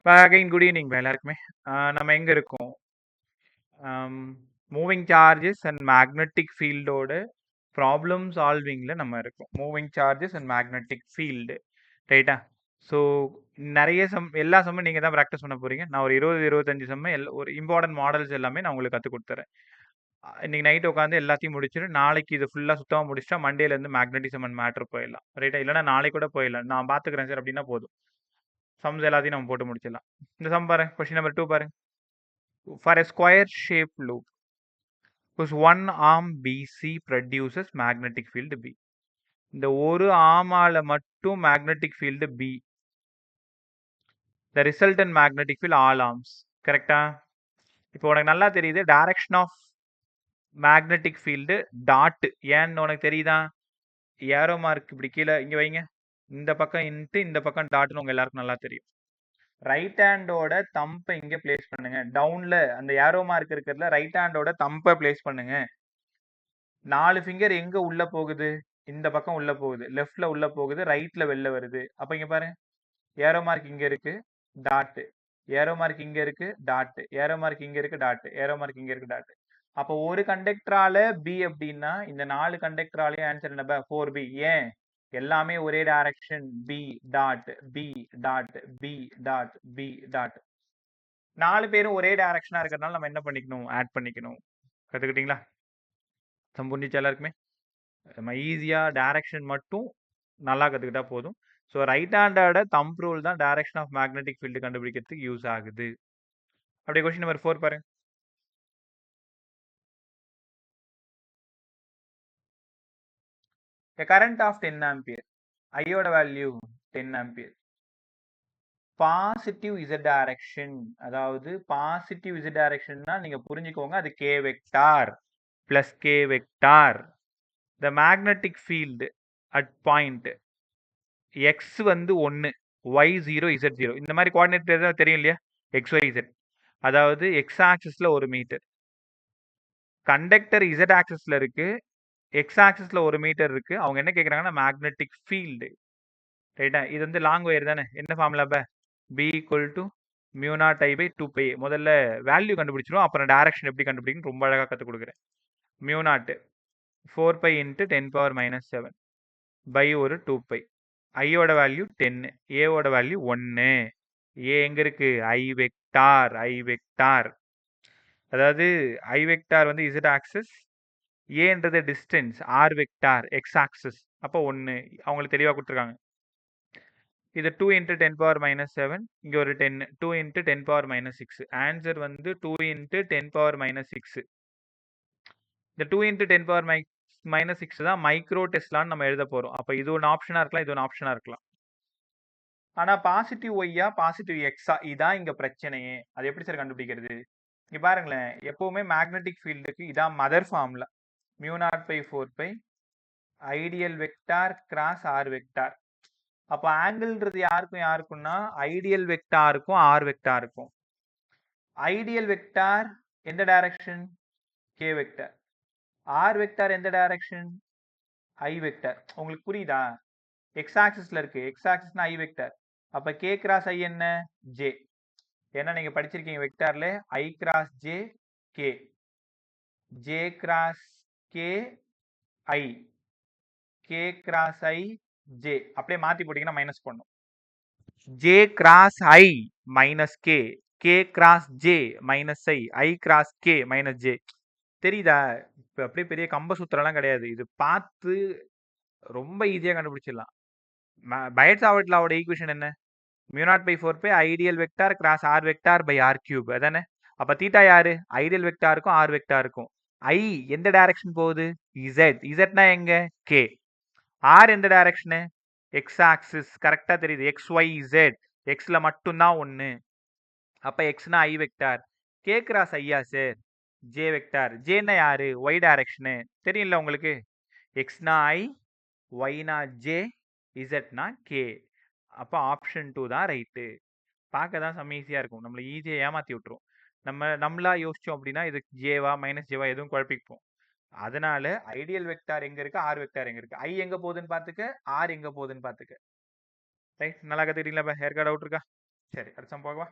Again good evening எல்லாருக்குமே. நம்ம எங்க இருக்கோம்? மூவிங் சார்ஜஸ் அண்ட் மேக்னெட்டிக் ஃபீல்டோட ப்ராப்ளம் சால்விங்ல நம்ம இருக்கோம். Moving charges and magnetic field, ரைட்டா? ஸோ நிறைய எல்லா சம்மும் நீங்கள் தான் ப்ராக்டிஸ் பண்ண போறீங்க. நான் ஒரு 20-25 சம்மு ஒரு இம்பார்ட்டன்ட் மாடல்ஸ் எல்லாமே நான் உங்களுக்கு கற்றுக் கொடுத்துறேன். இன்னைக்கு நைட் உட்காந்து எல்லாத்தையும் முடிச்சுட்டு நாளைக்கு இது ஃபுல்லாக சுத்தமாக முடிச்சிட்டா மண்டேலேருந்து மேக்னெட்டிசம் அண்ட் மேட்ரு போயிடலாம், ரைட்டா? இல்லைனா நாளைக்கு கூட போயிடலாம், நான் பார்த்துக்கிறேன் சார் அப்படின்னா போதும். சம்ஸ் எல்லாத்தையும் நம்ம போட்டு முடிச்சிடலாம். இந்த சம் பாருங்க, கொஸ்டின் நம்பர் 2 பாருங்க. For a square shaped loop whose one arm BC produces magnetic field B. இந்த ஒரு ஆமால மட்டும் magnetic field B. The resultant magnetic field all arms. கரெக்டா? இப்போ உனக்கு நல்லா தெரியுது direction of magnetic field dot. ஏன்னு உனக்கு தெரியுதா? ஏரோ மார்க் இப்படி கீழே இங்கே வைங்க. இந்த பக்கம் இன்ட்டு இந்த பக்கம் டாட்னு உங்க எல்லாருக்கும் நல்லா தெரியும். ரைட் ஹேண்டோட தம்பை இங்க பிளேஸ் பண்ணுங்க. டவுன்ல அந்த ஏரோ மார்க் இருக்கிறதுல ரைட் ஹேண்டோட தம்பை பிளேஸ் பண்ணுங்க. 4 ஃபிங்கர் எங்க உள்ள போகுது? இந்த பக்கம் உள்ள போகுது. லெஃப்ட்ல உள்ள போகுது, ரைட்ல வெளில வருது. அப்ப இங்க பாருங்க, ஏரோ மார்க் இங்க இருக்கு, டாட். ஏரோ மார்க் இங்க இருக்கு, டாட். ஏரோ மார்க் இங்க இருக்கு, டாட். ஏரோ மார்க் இங்க இருக்கு, டாட். அப்ப ஒரு கண்டக்டரால பி அப்படின்னா இந்த 4 கண்டக்டராலே ஆன்சர் என்ன? 4B. ஏன்? எல்லாமே ஒரே direction, B dot B dot B dot B dot. 4 பேரும் ஒரே டைரக்ஷனா இருக்கிறதுனால நம்ம என்ன பண்ணிக்கணும்? ஆட் பண்ணிக்கணும். கத்துக்கிட்டீங்களா? சம்புண்டிச்சு எல்லாருக்குமே. நம்ம ஈஸியா டைரக்ஷன் மட்டும் நல்லா கத்துக்கிட்டா போதும். ஸோ ரைட் ஹேண்டோட தம்ப் ரூல் தான் டைரக்ஷன் ஆஃப் மேக்னெட்டிக் ஃபீல்டு கண்டுபிடிக்கிறதுக்கு யூஸ் ஆகுது. அப்படியே கொஸ்டின் நம்பர் 4 பாருங்க. A current of 10 ampere. ஐயோட value 10 ampere. Positive Z direction, அதாவது பாசிட்டிவ் இசட் டைரக்ஷன்னா நீங்க புரிஞ்சுக்கோங்க, அது K vector plus K vector. The magnetic field at point X வந்து 1, ஒய் 0, இசட் 0. இந்த மாதிரி கோஆர்டினேட் தெரியும் இல்லையா? X Y Z. அதாவது எக்ஸ் ஆக்சிஸ்ல 1 மீட்டர், கண்டக்டர் இசட் ஆக்சிஸ்ல இருக்கு, எக்ஸ் ஆக்சிஸ்ல 1 மீட்டர் இருக்கு. அவங்க என்ன கேட்குறாங்கன்னா மேக்னெட்டிக் ஃபீல்டு, ரைட்டா? இது வந்து லாங் ஒயர் தானே. என்ன formula? B equal to mu naught I by 2π. முதல்ல வேல்யூ கண்டுபிடிச்சிரும், அப்புறம் டைரக்ஷன் எப்படி கண்டுபிடிக்கணும் ரொம்ப அழகாக கற்றுக் கொடுக்குறேன். மியூ நாட் 4π இன்ட்டு 10⁻⁷ பை ஒரு 2π. ஐயோட வேல்யூ 10, ஏவோட வேல்யூ 1. ஏ எங்க இருக்கு? ஐ வெக்டார். ஐ வெக்டார் அதாவது ஐ வெக்டார் வந்து இசட் ஆக்சிஸ், ஏன்றது distance, R vector X axis. அப்போ 1 அவங்களுக்கு தெளிவாக கொடுத்துருக்காங்க. இது 2 இன்ட்டு 10⁻⁷, இங்கே ஒரு 10, 2 இன்ட்டு 10⁻�6. ஆன்சர் வந்து 2 இன்ட்டு 10⁻�6. இந்த 2 இன்ட்டு 10⁻�6 தான் மைக்ரோ டெஸ்லான்னு நம்ம எழுத போகிறோம். அப்போ இது ஒன்று ஆப்ஷனாக இருக்கலாம், இது ஒன்று ஆப்ஷனாக இருக்கலாம். ஆனால் பாசிட்டிவ் ஒய்யா பாசிட்டிவ் எக்ஸா, இதான் இங்கே பிரச்சனையே. அது எப்படி சார் கண்டுபிடிக்கிறது? இங்கே பாருங்களேன், எப்போவுமே மேக்னெட்டிக் ஃபீல்டுக்கு இதான் mother formula. Mu naught by 4π I d l vector cross r vector. அப்போ ஆங்கிள்ன்றது யாருக்கும் யாருக்கும்னா ஐடியல் வெக்டாருக்கும் ஆர் வெக்டாருக்கும். ஐடியல் வெக்டார் எந்த direction? K vector. R vector எந்த டைரக்ஷன்? I vector. உங்களுக்கு புரியுதா? எக்ஸ் ஆக்சிஸ்ல இருக்கு, எக்ஸ் ஆக்சிஸ்னா ஐ வெக்டார். அப்ப கே கிராஸ் ஐ என்ன? ஜே. ஏன்னா நீங்க படிச்சிருக்கீங்க வெக்டார்ல i cross j k, j cross k i, k cross i j. அப்படியே மாத்தி போட்டீங்கன்னா மைனஸ் பண்ணும். J cross i minus k, k cross j minus i cross k minus j. தெரியுதா? இப்போ அப்படியே பெரிய கம்ப சூத்திரம்லாம் கிடையாது, இது பார்த்து ரொம்ப ஈஸியாக கண்டுபிடிச்சிடலாம். பையட்-சாவர்ட் லாவோட ஈக்குவேஷன் என்ன? Mu naught by 4π I d l vector cross r vector by r cube. அதானே? அப்போ தீட்டா யாரு? ஐடியல் வெக்டாருக்கும் ஆர் வெக்டாருக்கும். ஐ எந்த டைரக்ஷன் போகுது? இசட். இசட்னா எங்க? கே. ஆர் எந்த டைரக்ஷனு? X axis. கரெக்டாக தெரியுது, எக்ஸ் ஒய் இசட். எக்ஸ்ல மட்டும்தான் 1. அப்போ எக்ஸ்னா ஐ வெக்டார், கே கிராஸ் ஐயா சார் ஜே வெக்டார். ஜேன்னா யாரு? Y direction. தெரியும்ல உங்களுக்கு? எக்ஸ்னா ஐ, ஒய்னா ஜே, இசட்னா கே. அப்போ ஆப்ஷன் 2 தான் ரைட்டு. பார்க்க தான் செம்ம ஈஸியாக இருக்கும், நம்மளை ஈஸியாக ஏமாற்றி விட்டுரும். நம்மளா யோசிச்சோம் அப்படின்னா இது ஜேவா மைனஸ் ஜேவா எதுவும் குழப்பிப்போம். அதனால ஐடியல் வெக்டார் எங்க இருக்கு, ஆர் வெக்டார் எங்க இருக்கு, ஐ எங்க போகுதுன்னு பார்த்துக்க, ஆர் எங்க போகுதுன்னு பார்த்துக்க. ரைட்? நல்லா கத்துக்கிட்டீங்களா? யாருக்கா டவுட் இருக்கா? சரி, அடுத்த சம் போகவா?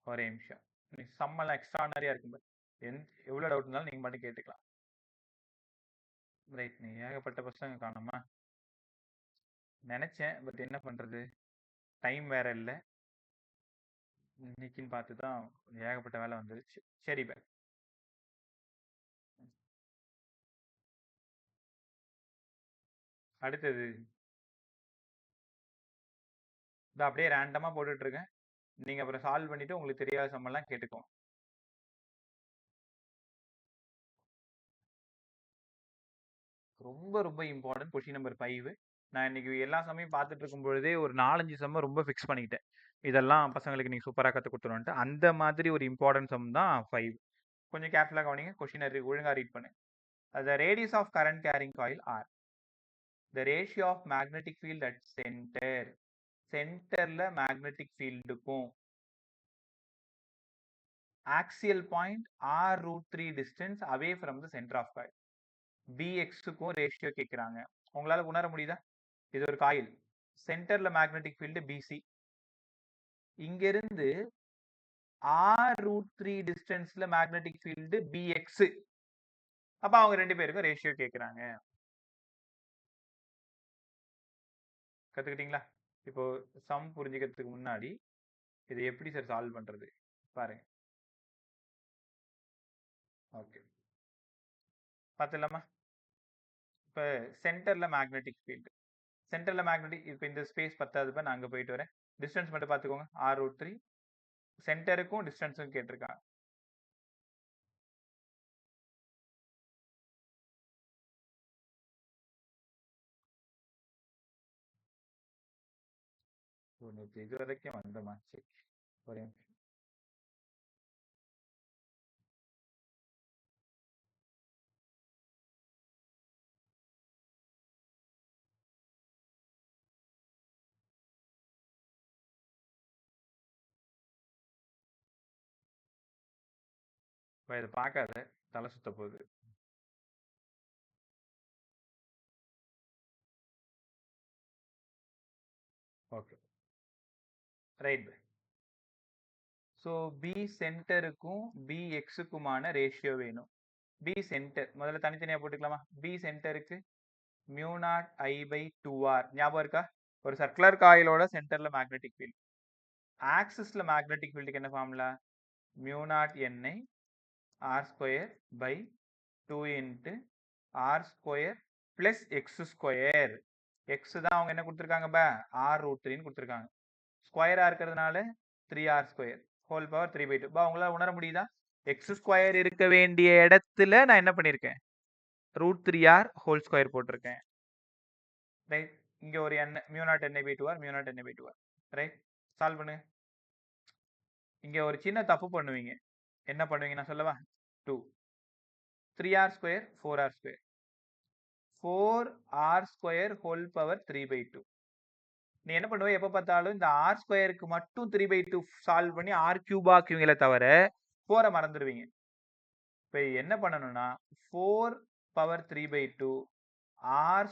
ஒரே நிமிஷம். சம்மெல்லாம் எக்ஸ்ட்ரானரியா இருக்கும் பாரு. எவ்வளோ டவுட் இருந்தாலும் நீங்க மட்டும் கேட்டுக்கலாம். ரைட், நீ ஏகப்பட்ட புத்தகம் காணுமா? நினைச்சேன், பட் என்ன பண்றது, டைம் வேற இல்லை. இன்னைக்குன்னு பார்த்து தான் ஏகப்பட்ட வேலை வந்துருச்சு. சரி பே, அடுத்தது இதை அப்படியே ரேண்டமா போட்டுட்டு இருக்கேன். நீங்க அப்புறம் சால்வ் பண்ணிட்டு உங்களுக்கு தெரியாத சம்மெல்லாம் கேட்டுக்கோங்க. ரொம்ப ரொம்ப இம்பார்ட்டன்ட் கொஸ்டின் நம்பர் 5. நான் இன்னைக்கு எல்லா சமயம் பார்த்துட்டு இருக்கும் பொழுதே ஒரு 4-5 சம்ம ரொம்ப ஃபிக்ஸ் பண்ணிக்கிட்டேன். இதெல்லாம் பசங்களுக்கு நீங்க சூப்பராக கற்றுக் கொடுத்துருவோன்ட்டு. அந்த மாதிரி ஒரு இம்பார்ட்டன்ட் சம் தான் 5. கொஞ்சம் கேர்ஃபுல்லாக கவனிங்க, கொஸ்டின் ஒழுங்காக ரீட் பண்ணு. The radius of current carrying coil R. The ratio of magnetic field at center. சென்டர்ல மேக்னெட்டிக் ஃபீல்டுக்கும் axial point R√3 distance away from the centre of coil BXக்கும் ரேஷியோ கேட்குறாங்க. உங்களால உணர முடியுதா? இது ஒரு காயில், சென்டர்ல மேக்னெட்டிக் ஃபீல்டு BC, இங்கிருந்து R√3 டிஸ்டன்ஸ்ல மேக்னெட்டிக் ஃபீல்டு BX. அப்ப அவங்க ரெண்டு பேருக்கும் ரேஷியோ கேட்குறாங்க. கத்துக்கிட்டீங்களா? இப்போ சம் புரிஞ்சுக்கிறதுக்கு முன்னாடி இது எப்படி சார் சால்வ் பண்றது பாருங்க. ஓகே, பார்த்துலாமா? இப்போ சென்டர்ல மேக்னெட்டிக் ஃபீல்டு, சென்டர்ல மேக்னெட்டிக், இப்போ இந்த ஸ்பேஸ் பத்தாதுப்பா, நான் அங்கே போயிட்டு வரேன். டிஸ்டன்ஸ் மட்டும் பார்த்துக்கோங்க, R√3. சென்டருக்கும் டிஸ்டன்ஸும் கேட்டிருக்காங்க. இது வரைக்கும் வந்தமா? சரி, ஒரே இப்போ இதை பார்க்காத, தலை சுத்த போகுது. Okay, right. ஸோ பி சென்டருக்கும் BXக்குமான ரேஷியோ வேணும். பி சென்டர் முதல்ல தனித்தனியாக போட்டுக்கலாமா? பி சென்டருக்கு μ0I/2R. ஞாபகம் இருக்கா? ஒரு சர்க்குலர் காயிலோட சென்டர்ல மேக்னெட்டிக் ஃபீல்ட், ஆக்சிஸ்ல மேக்னெட்டிக் ஃபீல்டுக்கு என்ன formula? μ0NI R²/2 × R² + X². X தான் அவங்க என்ன கொடுத்துருக்காங்க? R√3 கொடுத்துருக்காங்க. ஸ்கொயரா இருக்கிறதுனால 3R² ஹோல் பவர் 3/2. உங்களால உணர முடியுதா? X² இருக்க வேண்டிய இடத்துல நான் என்ன பண்ணிருக்கேன்? √3R ஹோல் ஸ்கொயர் போட்டிருக்கேன். ரைட், இங்க ஒரு μ0NI/2R μ0NI/2R. ரைட், சால்வ் பண்ணுங்க. இங்க ஒரு சின்ன தப்பு பண்ணுவீங்க. என்ன பண்ணுவீங்க நான் சொல்லவா? 2 3R² 4R², 4R² whole power 3/2. நீ என்ன பண்ணுவ? எப்ப பார்த்தாலும் இந்த R²க்கு மட்டும் 3/2 சால்வ் பண்ணி R³ ஆக்குவீங்களே தவிர 4 மறந்துடுவீங்க. இப்போ என்ன பண்ணணும்னா 4 பவர் 3/2 R²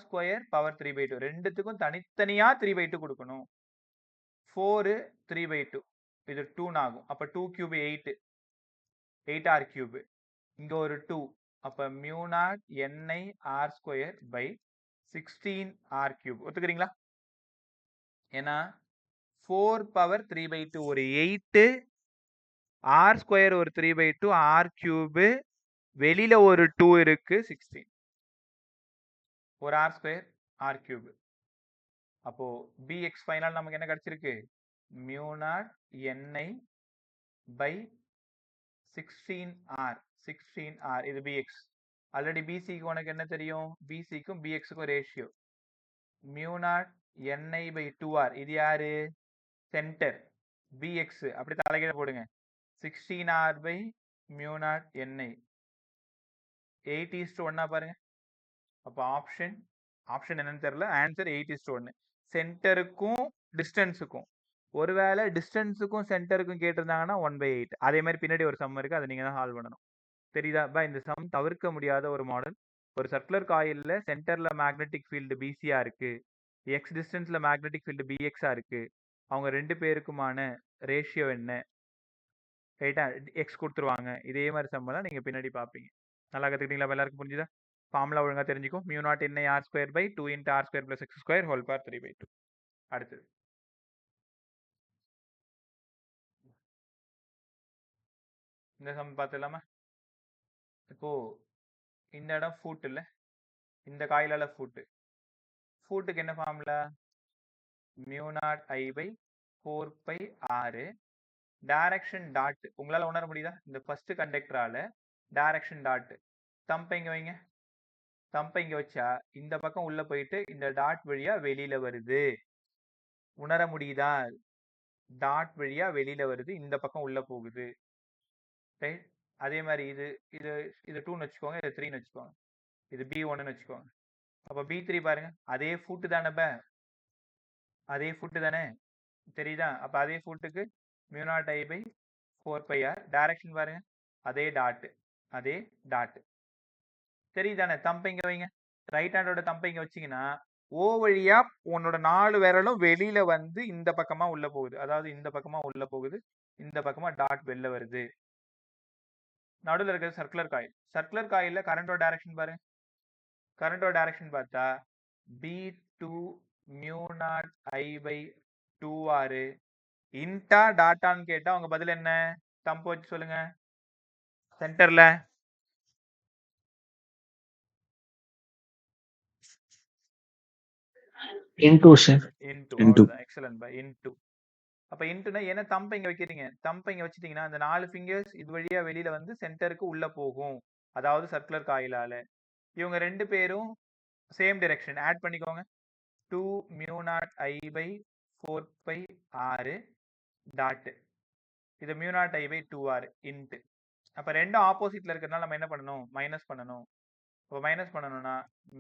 பவர் 3/2 ரெண்டுத்துக்கும் தனித்தனியா 3/2 கொடுக்கணும். 4 3/2 இது 2 ஆகும். அப்ப 2³ 8, 8R³. இங்க ஒரு 2, அப்ப μ0NI R²/16R³. ஒத்துக்கிறீங்களா? ஏன்னா 4 பவர் 3/2 ஒரு 8, R² ஒரு 3/2, R³ வெளியில ஒரு 2 இருக்கு, 16. ஒரு R² R³. அப்போ BX ஃபைனல் நமக்கு என்ன கிடைச்சிருக்கு? μ0NI/16R. 16R இது BX. ஆல்ரெடி BCக்கு உனக்கு என்ன தெரியும்? BCக்கும் BXக்கும் ரேஷியோ μ0NI/2R. இது யாரு? சென்டர். BX அப்படி தலைகீழ போடுங்க. 16R/μ0NI 8:1 பாருங்க. அப்ப ஆப்ஷன் என்னன்னு தெரியல, ஆன்சர் 8:1. சென்டருக்கும் டிஸ்டன்ஸுக்கும், ஒருவேளை டிஸ்டன்ஸுக்கும் சென்டருக்கும் கேட்டிருந்தாங்கன்னா 1/8. அதே மாதிரி பின்னாடி ஒரு சம் இருக்கு, அதை நீங்க தான் சால்வ் பண்ணணும். தெரியுதா? இந்த சம் தவிர்க்க முடியாத ஒரு மாடல். ஒரு சர்க்குலர் காயில்ல சென்டர்ல மேக்னெட்டிக் ஃபீல்டு BCயா இருக்கு, X டிஸ்டன்ஸ்ல மேக்னெட்டிக் ஃபீல்டு BXஆ இருக்கு. அவங்க 2 பேருக்குமான ரேஷியோ என்ன? ரைட்டா? எக்ஸ் குடுத்துருவாங்க. இதே மாரி சம்மெல்லாம் நீங்க பின்னாடி பார்ப்பீங்க. நல்லா கத்துக்கிட்டீங்களா? அப்ப எல்லாருக்கும் புரிஞ்சுதா? ஃபார்முலா ஒழுங்கா தெரிஞ்சுக்கும். Mu naught NI r square by 2 into r square plus x square whole power 3/2. அடுத்தது இந்த சம் பார்த்துடலாமா? இப்போ இந்த இடம் ஃபூட் இல்ல, இந்த காயிலால ஃபூட்டு. ஃபூட்டுக்கு என்ன formula? Mu naught I by 4 pi R. Direction dot உங்களால உணர முடியுதா? இந்த ஃபர்ஸ்ட் கண்டக்டரால டைரக்ஷன் டாட். தம்பை இங்க வைங்க. தம்பை இங்க வச்சா இந்த பக்கம் உள்ள போயிட்டு இந்த டாட் வழியா வெளியில வருது. உணர முடியுதா? டாட் வழியா வெளியில வருது, இந்த பக்கம் உள்ள போகுது. ரைட்? அதே மாதிரி இது இது இது 2ன்னு வச்சுக்கோங்க, இது 3ன்னு வச்சுக்கோங்க, இது B1ன்னு வச்சுக்கோங்க. அப்ப B3 பாருங்க, அதே ஃபுட் தானே, அதே ஃபுட் தானே, தெரியுதா? அப்ப அதே ஃபுட்டுக்கு mu naught I by 4 pi R. Direction பாருங்க, அதே டாட், அதே டாட். தெரியுதானே? தம்பை இங்க வைங்க. ரைட் ஹேண்டோட தம்பை இங்க வச்சீங்கன்னா ஓ வழியா உன்னோட 4 விரலும் வெளியில வந்து இந்த பக்கமா உள்ள போகுது. அதாவது இந்த பக்கமா உள்ள போகுது, இந்த பக்கமா டாட் வெளில வருது. நடுவில் இருக்கிறது சர்க்குலர் காயில். சர்க்குலர் காயில்ல கரண்டோட டைரக்ஷன் பாருங்க. கரண்டோட டைரக்ஷன் பார்த்தா B2 mu naught I by 2R. இன்டா டாட்டான்னு கேட்டா உங்க பதில் என்ன? தம்பு வச்சு சொல்லுங்க. சென்டர்ல into sir. இன்டு. Into. அவ்வளவுதான். Excellent by. இன்டு. அப்ப இன்ட்டுனா என்ன? தம்பை இங்க வைக்கிறீங்க. தம்பை இங்க வச்சிட்டீங்கன்னா அந்த 4 ஃபிங்கர்ஸ் இது வழியா வெளியில வந்து சென்டருக்கு உள்ள போகும். அதாவது சர்க்குலர் காயிலால. இவங்க 2 பேரும் சேம் டைரக்ஷன். ஆட் பண்ணிக்கோங்க. 2 mu naught I by 4 pi R dot. இது mu naught I by 2R into. அப்ப ரெண்டும் ஆப்போசிட்ல இருக்கிறதுனால நம்ம என்ன பண்ணணும்? மைனஸ் பண்ணணும். அப்ப மைனஸ் பண்ணணும்னா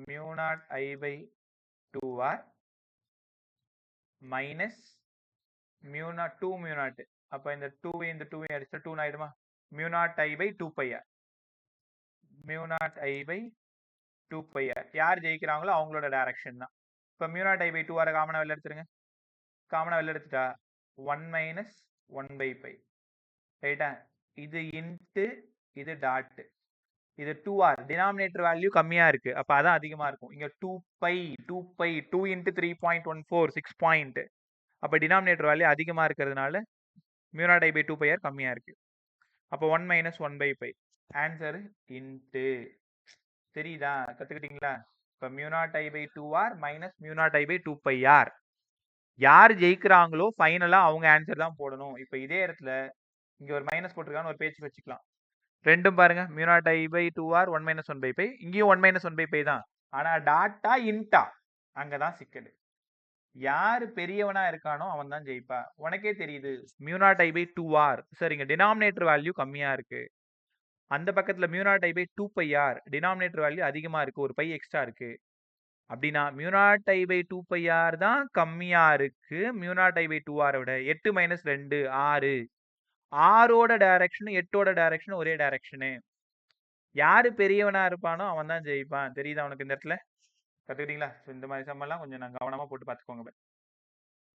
mu naught I by 2R minus mu naught 2 mu naught. அப்ப இந்த 2 இந்த 2 அடிச்சா 2 ஆயிடுமா? Mu naught I by 2 pi R. Mu naught I by 2 pi R. யார் ஜெயிக்கிறாங்களோ அவங்களோட டைரக்ஷன் தான். இப்ப mu naught I by 2 R காமனா வெளில எடுத்துருங்க. காமனா வெளில எடுத்துட்டா 1 மைனஸ் 1 பை பை. ரைட்டா? இது இன்ட்டு இது டாட். இது 2R. டினாமினேட்டர் வேல்யூ கம்மியா இருக்கு, அப்ப அதான் அதிகமா இருக்கும். இங்க 2 பை 2 இன்ட்டு 3.14 6 பாயிண்ட். அப்ப டினாமினேட்டர் வேல்யூ அதிகமா இருக்கிறதுனால mu naught I by 2 pi R கம்மியா இருக்கு. அப்போ 1 minus 1 by pi. Answer into. தெரியுதா? கத்துக்கிட்டீங்களா? இப்போ mu naught I by 2R minus mu naught I by 2 pi R. யார் ஜெயிக்கிறாங்களோ ஃபைனலா அவங்க ஆன்சர் தான் போடணும். இப்போ இதே இடத்துல இங்க ஒரு மைனஸ் போட்டிருக்கான்னு ஒரு பேச்சு வச்சுக்கலாம். ரெண்டும் பாருங்க, mu naught I by 2R 1 minus 1 by pi. இங்கேயும் 1 மைனஸ் 1 பை பை தான். ஆனா டாட்டா இன்டா, அங்கதான் சிக்கல். யாரு பெரியவனா இருக்கானோ அவன் தான் ஜெயிப்பா. உனக்கே தெரியுது mu naught I by 2R. Sir இங்க டினாமினேட்டர் வேல்யூ கம்மியா இருக்கு, அந்த பக்கத்துல mu naught I by 2 pi R denominator value அதிகமா இருக்கு, ஒரு பை எக்ஸ்ட்ரா இருக்கு. அப்படின்னா mu naught I by 2 pi R தான் கம்மியா இருக்கு mu naught I by 2R விட. 8 மைனஸ் 2 6. ஆரோட டைரக்ஷனும் 8ஓட டைரக்ஷனும் ஒரே டைரக்ஷனு. யாரு பெரியவனா இருப்பானோ அவன் தான் ஜெயிப்பான். தெரியுதா உனக்கு இந்த இடத்துல? கத்துக்கிட்டீங்களா? இந்த மாதிரி சம்பெல்லாம் கொஞ்சம் நான் கவனமா போட்டு பார்த்துக்கோங்க.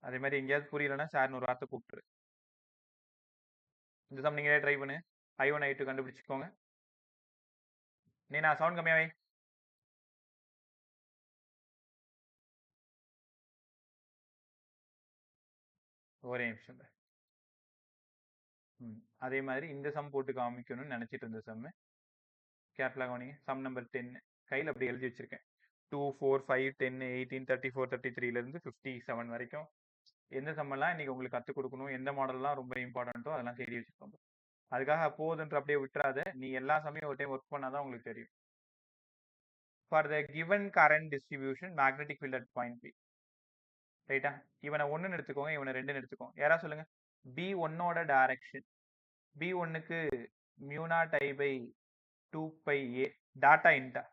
அதே மாதிரி எங்கேயாவது புரியலன்னா சார்னு ஒரு வார்த்தை கூப்பிட்டுரு. இந்த சம் நீங்களே ட்ரை பண்ணு. I1 I2 கண்டுபிடிச்சிக்கோங்க. நீ நான் சவுண்ட் கம்மியாவே. ஒரே நிமிஷம். அதே மாதிரி இந்த சம் போட்டு காமிக்கணும்னு நினைச்சிட்டு இருந்த சம் கேர்ஃபுல்லாக கவனிங்க. சம் நம்பர் 10 கையில் அப்படி எழுதி வச்சிருக்கேன். 2 4 5 10 18 34 33 57 வரைக்கும் எந்த சம்மெல்லாம் இன்னைக்கு உங்களுக்கு கற்றுக் கொடுக்கணும், எந்த மாடல்லாம் ரொம்ப இம்பார்ட்டண்ட்டோ அதெல்லாம் தேடி வச்சுக்கோங்க. அதுக்காக போதுன்ற அப்படியே விட்டுறாத. நீ எல்லா சமயம் ஒரு டைம் ஒர்க் பண்ணாதான் உங்களுக்கு தெரியும். For the given current distribution magnetic field at point P. ரைட்டா? இவனை 1ன்னு எடுத்துக்கோங்க, இவனை 2ன்னு எடுத்துக்கோங்க. யாரா சொல்லுங்க. B1ஓட டைரக்ஷன். B1க்கு mu naught I by 2 by a theta into.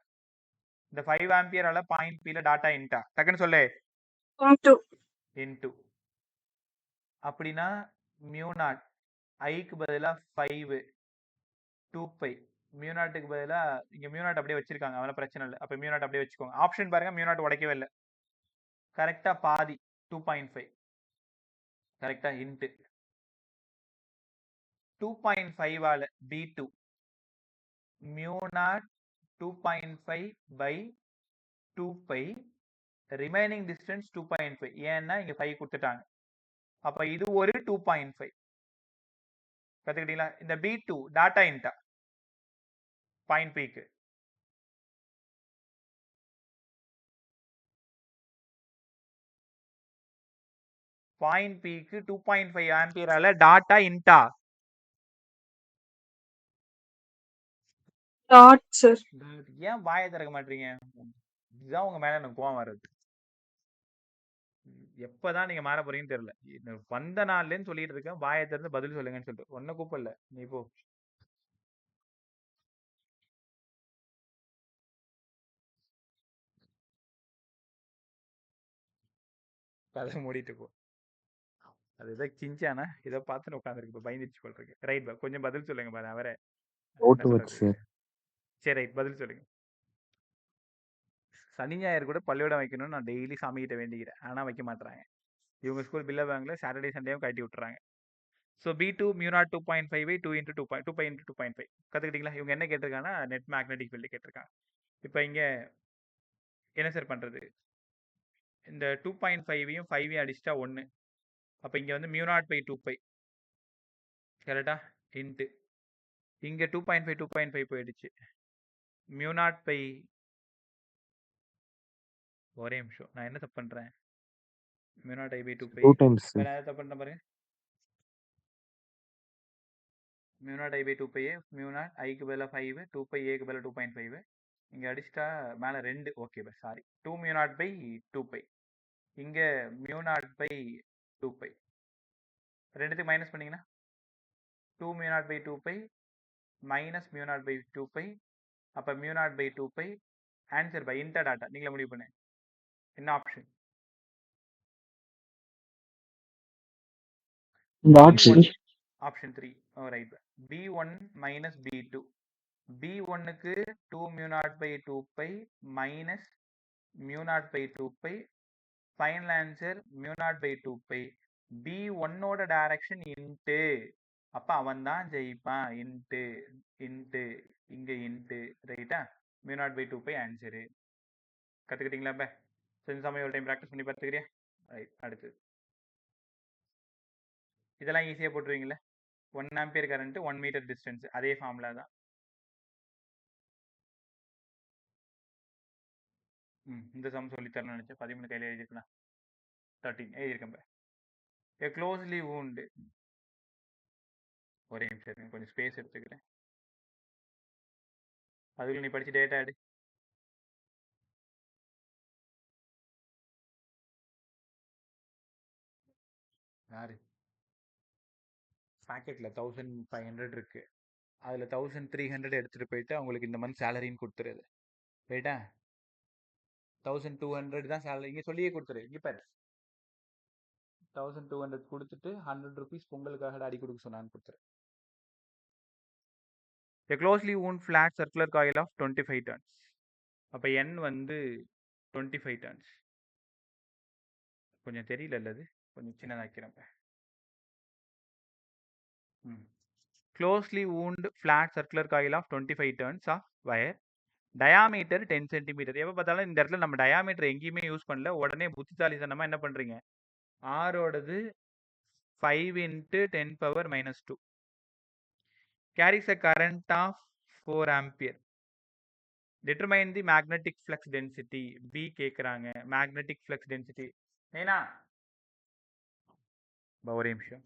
இந்த 5 ஆம்பியரால பாயிண்ட் பில டாட்டா இன்டா. டக்குன்னு சொல்லு. இன்டு. அப்படின்னா மியூ நாட் ஐக்கு பதிலா 5 2 பை. மியூ நாட்டுக்கு பதிலா இங்க மியூ நாட் அப்படியே வச்சிருக்காங்க, அதனால பிரச்சனை இல்லை. அப்ப மியூ நாட் அப்படியே வச்சுக்கோங்க. ஆப்ஷன் பாருங்க, மியூ நாட் உடைக்கவே இல்லை. கரெக்டா பாதி 2.5. கரெக்டா? இன்ட்டு 2.5 ஆல B2 mu naught 2.5 by 2 pi remaining distance 2.5. ஏன்னா இங்க 5 கொடுத்துட்டாங்க. அப்ப இது ஒரு 2.5 கத்துக்கிட்டீங்களா? இந்த B2 டாட்டா இன்டா பாயிண்ட் பிக்கு பாயிண்ட் பிக்கு 2.5 ஆம்பியரால டாட்டா இன்டா டாட் சார். ஏன் வாயை திறக்க மாட்டீங்க? இதுதான் உங்க மேல எனக்கு கோவம் வர்றது. எப்பதான் நீங்க மாற போறீங்கன்னு தெரியல. வந்த நாள்லன்னு சொல்லிட்டு இருக்கேன், வாயை திறந்து பதில் சொல்லுங்கன்னு சொல்லிட்டு ஒன்னும் கூப்பிடல. நீ போ. கதை மூடிட்டு போ. அது ஏதோ கிஞ்சானா இதை பார்த்து உட்காந்துருக்கு. இப்போ பயந்துச்சு போல் இருக்கு. ரைட் பா, கொஞ்சம் பதில் சொல்லுங்க பாரு. அவரே என்ன சொல்றது? சரி ரைட், பதில் சொல்லுங்க. சனி ஞாயிறு கூட பள்ளியோட வைக்கணும்னு நான் டெய்லி சாமி கிட்ட வேண்டிக்கிறேன். ஆனா வைக்க மாட்டாங்க. இவங்க ஸ்கூல் பில்ல பேங்க்ல சாட்டர்டே சண்டேவும் கட்டி விட்டுறாங்க. So B2 mu naught 2.5 2 into 2.5 into 2.5 கத்துக்கிட்டீங்களா? இவங்க என்ன கேட்டிருக்காங்கன்னா நெட் மேக்னெட்டிக் ஃபீல்டு கேட்டிருக்காங்க. இப்போ இங்க என்ன சார் பண்றது? இந்த 2.5ஐயும் 5ஐயும் அடிச்சிட்டா 1. அப்ப இங்க வந்து மியூ நாட் பை 2 கரெக்டா? இன்ட்டு இங்க 2.5 போயிடுச்சு. மியூ நாட் பை ஒரே நிமிஷம், நான் என்ன தப்பு பண்றேன்? Mu naught I by 2 times இப்போ நான் தப்பு பண்றேன் பாருங்க. Mu naught I by 2 mu naught ஐக்கு பதிலாக 5 2 ஏக்கு பதிலாக 2.5 இங்க அடிச்சிட்டா மேல 2. ஓகே பா, சாரி. 2 மியூ நாட் பை 2 இங்க மியூ நாட் பை 2 ரெண்டுத்துக்கு மைனஸ் பண்ணீங்கன்னா 2 mu naught by 2 minus mu naught by 2 அப்ப mu naught by 2 answer by into theta. நீங்களே முடிவு பண்ணு என்ன option. Option 3. Right. B1 minus B2. B1க்கு 2 mu naught by 2 minus mu naught by 2 final answer mu naught by 2 B1ஓட direction into. அப்ப அவன் தான் ஜெயிப்பான். இன்ட்டு இன்ட்டு இங்க இன்ட்டு. ரைட்டா? Mu naught by 2 answer. கத்துக்கிட்டீங்களா? இப்ப செஞ்ச சமயம் ஒரு டைம் ப்ராக்டிஸ் பண்ணி பார்த்துக்கிறியா? ரைட். அடுத்து இதெல்லாம் ஈஸியா போட்டுருவீங்களே. 1 ஆம்பியர் கரண்ட் 1 மீட்டர் டிஸ்டன்ஸ், அதே ஃபார்முலா தான். இந்த சம் சொல்லி தரணும்னு நினைச்சேன். 13 கையில எழுதிருக்கலாம். 13 எழுதியிருக்கேன். A closely wound. ஒரே நிமிஷம் கொஞ்சம் ஸ்பேஸ் எடுத்துக்கிறேன். அதுக்குள்ள நீ படிச்சு டேட்டா எடு. யாரு பாக்கெட்ல 1500 இருக்கு. அதுல 1300 எடுத்துட்டு போயிட்டு அவங்களுக்கு இந்த மந்த் சேலரின்னு கொடுத்துருது. ரைட்டா? 1200 தான் சேலரி. இங்க சொல்லியே கொடுத்துரு. இங்க பாரு, 1200 கொடுத்துட்டு 100 rupees பொங்கலுக்காக அடி கொடுக்க சொன்னான்னு கொடுத்துரு. A closely wound flat circular coil of 25 turns. அப்ப N வந்து 25 turns. கொஞ்சம் தெரியல அது, கொஞ்சம் சின்னதாக்கிறேன். Closely wound flat circular coil of 25 turns of wire. Diameter 10 centimetre. எப்போ பார்த்தாலும் இந்த இடத்துல நம்ம டயாமீட்டர் எங்கேயுமே யூஸ் பண்ணல. உடனே புத்திசாலித்தனமா என்ன பண்றீங்க? ஆரோடது 5 into 10 power minus 2 carries a current of 4 ampere. Determine the magnetic flux density. B கேக்குறாங்க. magnetic flux density ஏனா ஒரே நிமிஷம்.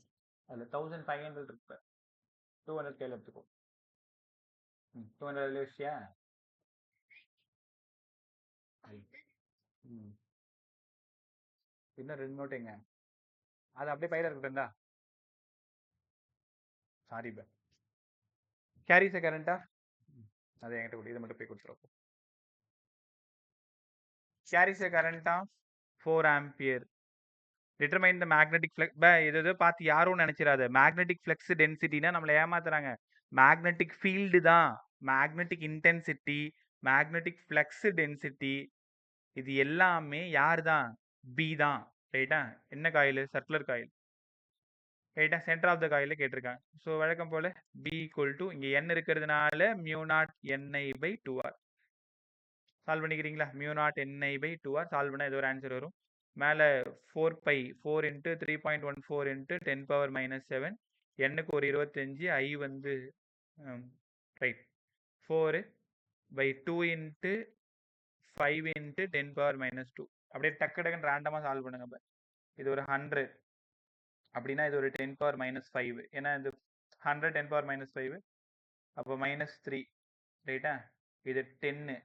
அதுல 1500 இருக்கு. 200 கையில எடுத்துக்கோ. 200 வச்சியா? இன்னும் 2 நோட் எங்க? அது அப்படியே பையில இருக்கட்டும்டா. சாரி பா. கேரிஸ் a current of அது என்கிட்ட கொடு. இதை மட்டும் போய் கொடுத்துருவோம். carries a current of 4 ampere. Determine the magnetic flux. இது பார்த்து யாரும் நினைச்சிராத. magnetic flux densityனா நம்மளை ஏமாத்துறாங்க. magnetic field தான். magnetic intensity, magnetic flux density இது எல்லாமே யார் தான்? B தான். ரைட்டா? என்ன காயில்? Circular coil. ரைட்டா? சென்டர் ஆஃப் த காயில்ல கேட்டிருக்காங்க. ஸோ வழக்கம் போல பி ஈக்குவல் டு இங்க n இருக்கிறதுனால mu naught ni by 2r. Solve பண்ணிக்கிறீங்களா? Mu naught ni by 2r solve பண்ணா இது ஒரு ஆன்சர் வரும். மேல 4 by 4 into 3.14 into 10 power minus 7 n-க்கு ஒரு 25 i வந்து right 4 by 2 into 5 into 10 power minus 2 அப்படியே டக்கு டக்குன்னு ரேண்டமாக சால்வ் பண்ணுங்க. இப்போ இது ஒரு 100 அப்படின்னா இது ஒரு 10 பவர் மைனஸ் 5 ஏன்னா இது 100 10 பவர் மைனஸ் 5 அப்போ மைனஸ் 3 ரைட்டா? இது 10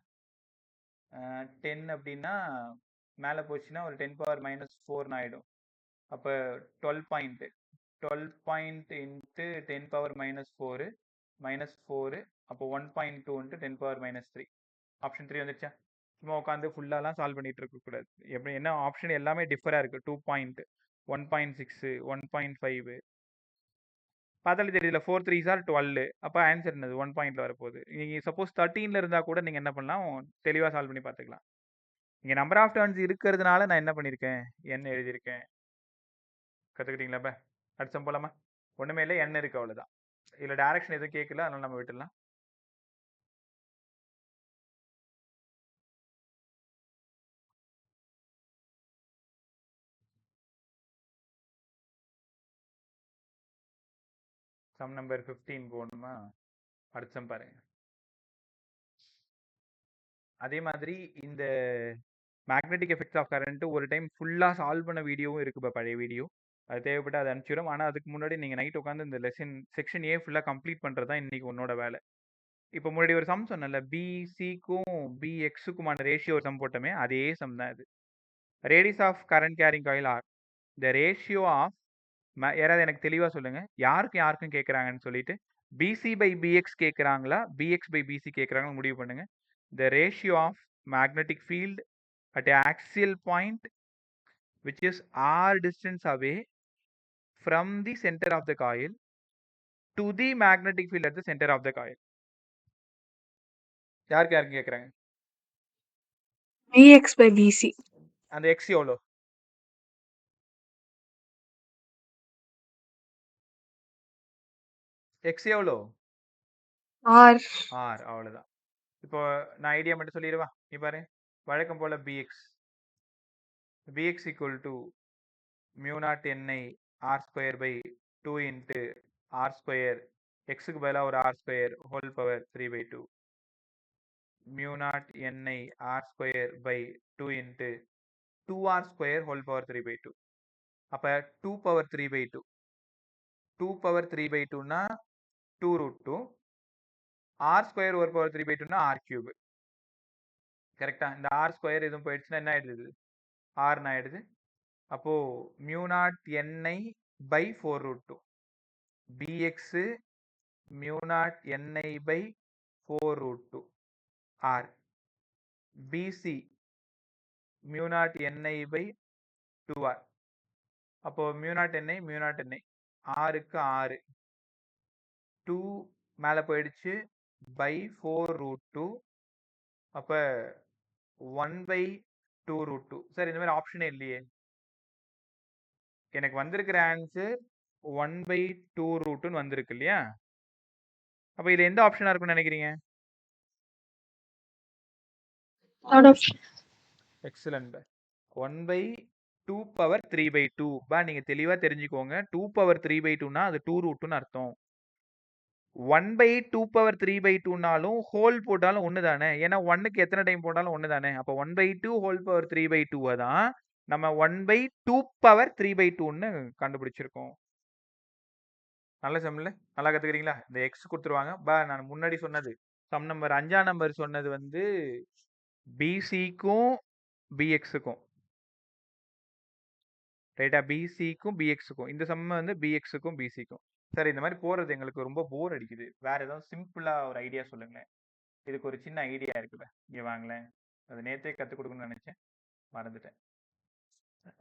10 அப்படின்னா மேலே போச்சுன்னா ஒரு 10 பவர் மைனஸ் 4 ஆகிடும். அப்போ 12 point into 10 power minus 4 minus 4 அப்போ 1.2 இன்ட்டு 10 பவர் மைனஸ் 3 ஆப்ஷன் 3 வந்துருச்சா? சும்மா உட்காந்து ஃபுல்லாலாம் சால்வ் பண்ணிட்டு இருக்கக்கூடாது. எப்படி என்ன ஆப்ஷன் எல்லாமே டிஃபராக இருக்குது. 2 பாயிண்ட் 1.6 1.5 பார்த்தாலே தெரியல. 4 3s are 12 அப்போ ஆன்சர் என்னது 1 பாயிண்ட்ல வரப்போகுது. நீங்கள் சப்போஸ் 13ல இருந்தால் கூட நீங்கள் என்ன பண்ணலாம், தெளிவாக சால்வ் பண்ணி பார்த்துக்கலாம். இங்கே நம்பர் ஆஃப் டர்ன்ஸ் இருக்கிறதுனால நான் என்ன பண்ணியிருக்கேன், n எழுதியிருக்கேன். கற்றுக்கிட்டீங்களா? இப்போ அடுத்த போலாமா? ஒன்றுமே இல்லை, n இருக்கு அவ்வளோதான். இதில் டைரக்ஷன் எதுவும் கேட்கல, அதனால நம்ம விட்டுடலாம். சம் நம்பர் 15 போகணுமா? அடுத்த சம் பாருங்க. அதே மாதிரி இந்த மேக்னெட்டிக் எஃபெக்ட்ஸ் ஆஃப் கரண்ட் ஒரு டைம் ஃபுல்லாக சால்வ் பண்ண வீடியோவும் இருக்குது. இப்போ பழைய வீடியோ அது தேவைப்பட்டு அதை அனுப்பிச்சிடும். ஆனால் அதுக்கு முன்னாடி நீங்கள் நைட் உட்காந்து இந்த லெசன் செக்ஷன் ஏ ஃபுல்லாக கம்ப்ளீட் பண்ணுறது தான் இன்றைக்கி உன்னோட வேலை. இப்போ முன்னாடி ஒரு சம் சொன்னல, பிசிக்கும் பிஎக்ஸுக்குமான ரேஷியோ சம் போட்டோமே, அதே சம் தான் இது. Radius of current carrying coil are the ratio of யாராவது எனக்கு தெளிவாக சொல்லுங்கள், யாருக்கும் கேட்குறாங்கன்னு சொல்லிட்டு பிசி பை பிஎக்ஸ் கேட்குறாங்களா பிஎக்ஸ் பை பிசி கேட்குறாங்கன்னு முடிவு பண்ணுங்க. The ratio of magnetic field at an axial point which is r distance away from the center of the coil to the magnetic field at the center of the coil. யாருக்கு கேக்குறாங்க? bx by bc. அந்த x எவ்வளோ? x எவ்வளோ? r. அவ்வளோதான். இப்போ நான் idea மட்டும் சொல்லிடுவா. நீ பாரு, வழக்கம் போல bx equal to mu naught ni r square by 2 into r square x-க்கு பதிலாக ஒரு r square whole power 3/2 mu naught ni r square by 2 into 2r square whole power 3/2 அப்ப 2 power 3/2 2 power 3/2 னா 2 root 2 r square ஒரு power 3/2 னா r cube. கரெக்டா? இந்த r square எதுவும் போயிடுச்சுன்னா என்ன ஆயிடுது? r ன்னு ஆயிடுது. அப்போ mu naught ni by 4 root 2 bx mu naught ni by 4 root 2 r bc mu naught ni by 2r. அப்போ mu naught ni ஆறுக்கு 6 2 மேலே போயிடுச்சு பை 4 root 2 அப்போ 1/2 root 2. சார் இந்த மாதிரி ஆப்ஷனே இல்லையே. எனக்கு வந்திருக்கிற ஆன்சர் 1/2 root வந்திருக்கு இல்லையா? அப்போ இது எந்த ஆப்ஷனா இருக்கும்னு நினைக்கிறீங்க? எக்ஸலண்ட். 1/2 பவர் 3/2 பா, நீங்க தெளிவா தெரிஞ்சுக்கோங்க. 2 பவர் 3/2னா அது 2 ரூட்னு அர்த்தம். 1/2 பவர் 3/2னாலும் ஹோல் போட்டாலும் ஒன்று தானே. ஏன்னா 1க்கு எத்தனை டைம் போட்டாலும் ஒன்று தானே. அப்போ 1/2 ஹோல் பவர் 3/2 தான் நம்ம 1/2 பவர் 3/2ன்னு கண்டுபிடிச்சிருக்கோம். நல்ல சம்ல நல்லா கத்துக்கிறீங்களா? இந்த எக்ஸ் கொடுத்துருவாங்க பா. நான் முன்னாடி சொன்னது சம் நம்பர் 5ஆம் நம்பர் சொன்னது வந்து பிசிக்கும் பிஎக்ஸுக்கும் ரைட்டா? பிசிக்கும் பிஎக்ஸுக்கும். இந்த சம் வந்து பிஎக்ஸுக்கும் பிசிக்கும். சார் இந்த மாதிரி போறது எங்களுக்கு ரொம்ப போர் அடிக்குது, வேற ஏதாவது சிம்பிளா ஒரு ஐடியா சொல்லுங்களேன். இதுக்கு ஒரு சின்ன ஐடியா இருக்குல்ல, இங்க வாங்களேன். அது நேத்தே கற்றுக் கொடுக்கணும்னு நினைச்சேன், மறந்துட்டேன்.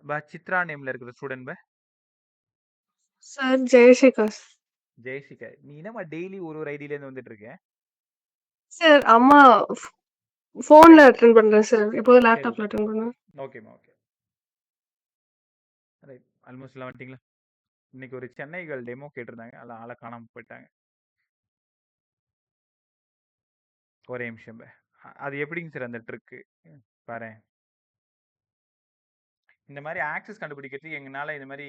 பா சித்ரா நேம்ல இருக்கிற ஸ்டூடெண்ட் பா. சார் ஜெயசேகர். ஜெயசிகா, நீ என்னமா டெய்லி ஒரு ஐடியில இருந்து வந்துட்டு இருக்க? சார் அம்மா ஃபோன்ல அட்டெண்ட் பண்றேன் சார். இப்போ லேப்டாப்ல அட்டெண்ட் பண்ணேன். ஓகேமா, ஓகே. ரைட், ஆல்மோஸ்ட் எல்லாம் வந்துட்டீங்களா? இன்னைக்கு ஒரு சென்னை கேர்ள் டெமோ கேட்டிருந்தாங்க. அதில் ஆளை காணாம போயிட்டாங்க. ஒரே நிமிஷம் அது எப்படிங்க சார் அந்த ட்ரிக்கு பாரு. இந்த மாதிரி ஆக்சஸ் கண்டுபிடிக்கிறதுக்கு எங்களால் இந்த மாதிரி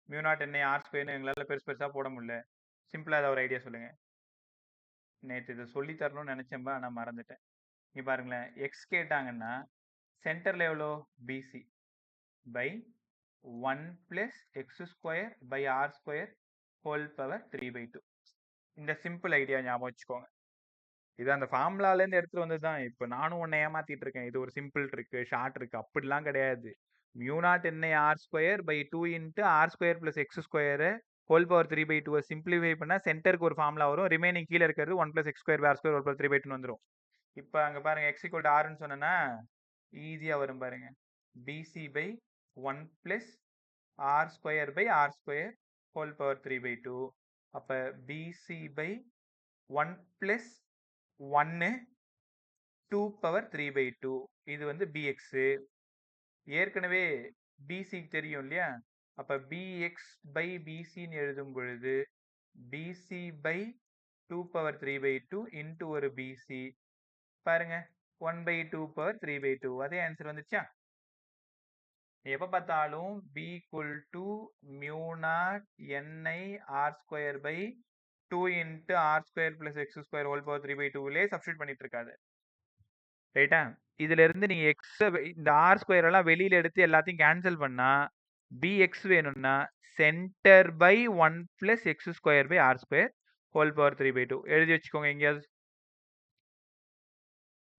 மியூனாட் என்ன ஆர் ஸ்கொயர்னு எங்களால் பெருசு பெருசாக போட முடியல. சிம்பிளாக ஏதாவது ஒரு ஐடியா சொல்லுங்கள். நேற்று இதை சொல்லி தரணும்னு நினச்சேன்பா, நான் மறந்துட்டேன். இங்கே பாருங்களேன், எக்ஸ் கேட்டாங்கன்னா சென்டரில் எவ்வளோ B C by 1 + x² by r² whole power 3/2. இந்த சிம்பிள் ஐடியா ஞாபகம் வச்சுக்கோங்க. இது அந்த ஃபார்முலாலேருந்து எடுத்துகிட்டு வந்தது தான். இப்போ நானும் ஒன்றை ஏமாத்திட்டு இருக்கேன். இது ஒரு சிம்பிள் இருக்கு, ஷார்ட் இருக்கு, அப்படிலாம் கிடையாது. மியூனாட் என்ன r² by 2 × r² + x² whole power 3/2 simplify பண்ணால் சென்டருக்கு ஒரு ஃபார்முலா வரும். ரிமைனிங் கீழே இருக்கிறது 1 + x² by r² whole power 3/2 வந்துடும். இப்போ அங்கே பாருங்க, x = rன்னு சொன்னா ஈஸியாக வரும் பாருங்க. bc by 1 + r² by r² whole power 3/2. அப்போ bc பை 1 + 1 2 பவர் 3/2. இது வந்து bx. ஏற்கனவே bc தெரியும் இல்லையா? அப்ப bx பை bcன்னு எழுதும் பொழுது bc பை 2 பவர் 3/2 இன்ட்டு ஒரு bc பாருங்க, 1/2 பவர் 3/2. அதே ஆன்சர் வந்துச்சா? எப்ப பார்த்தாலும் b = mu naught ni r² by 2 × r² + x² whole power 3/2லே சப்ஸ்டியூட் பண்ணிட்டு இருக்காது. ரைட்டா? இதுல இருந்து நீங்க எக்ஸ் இந்த r² எல்லாம் வெளியில எடுத்து எல்லாத்தையும் கேன்சல் பண்ணா bx வேணும்னா centre by 1 + x² by r² whole power 3/2 எழுதி வச்சுக்கோங்க. எங்கேயாவது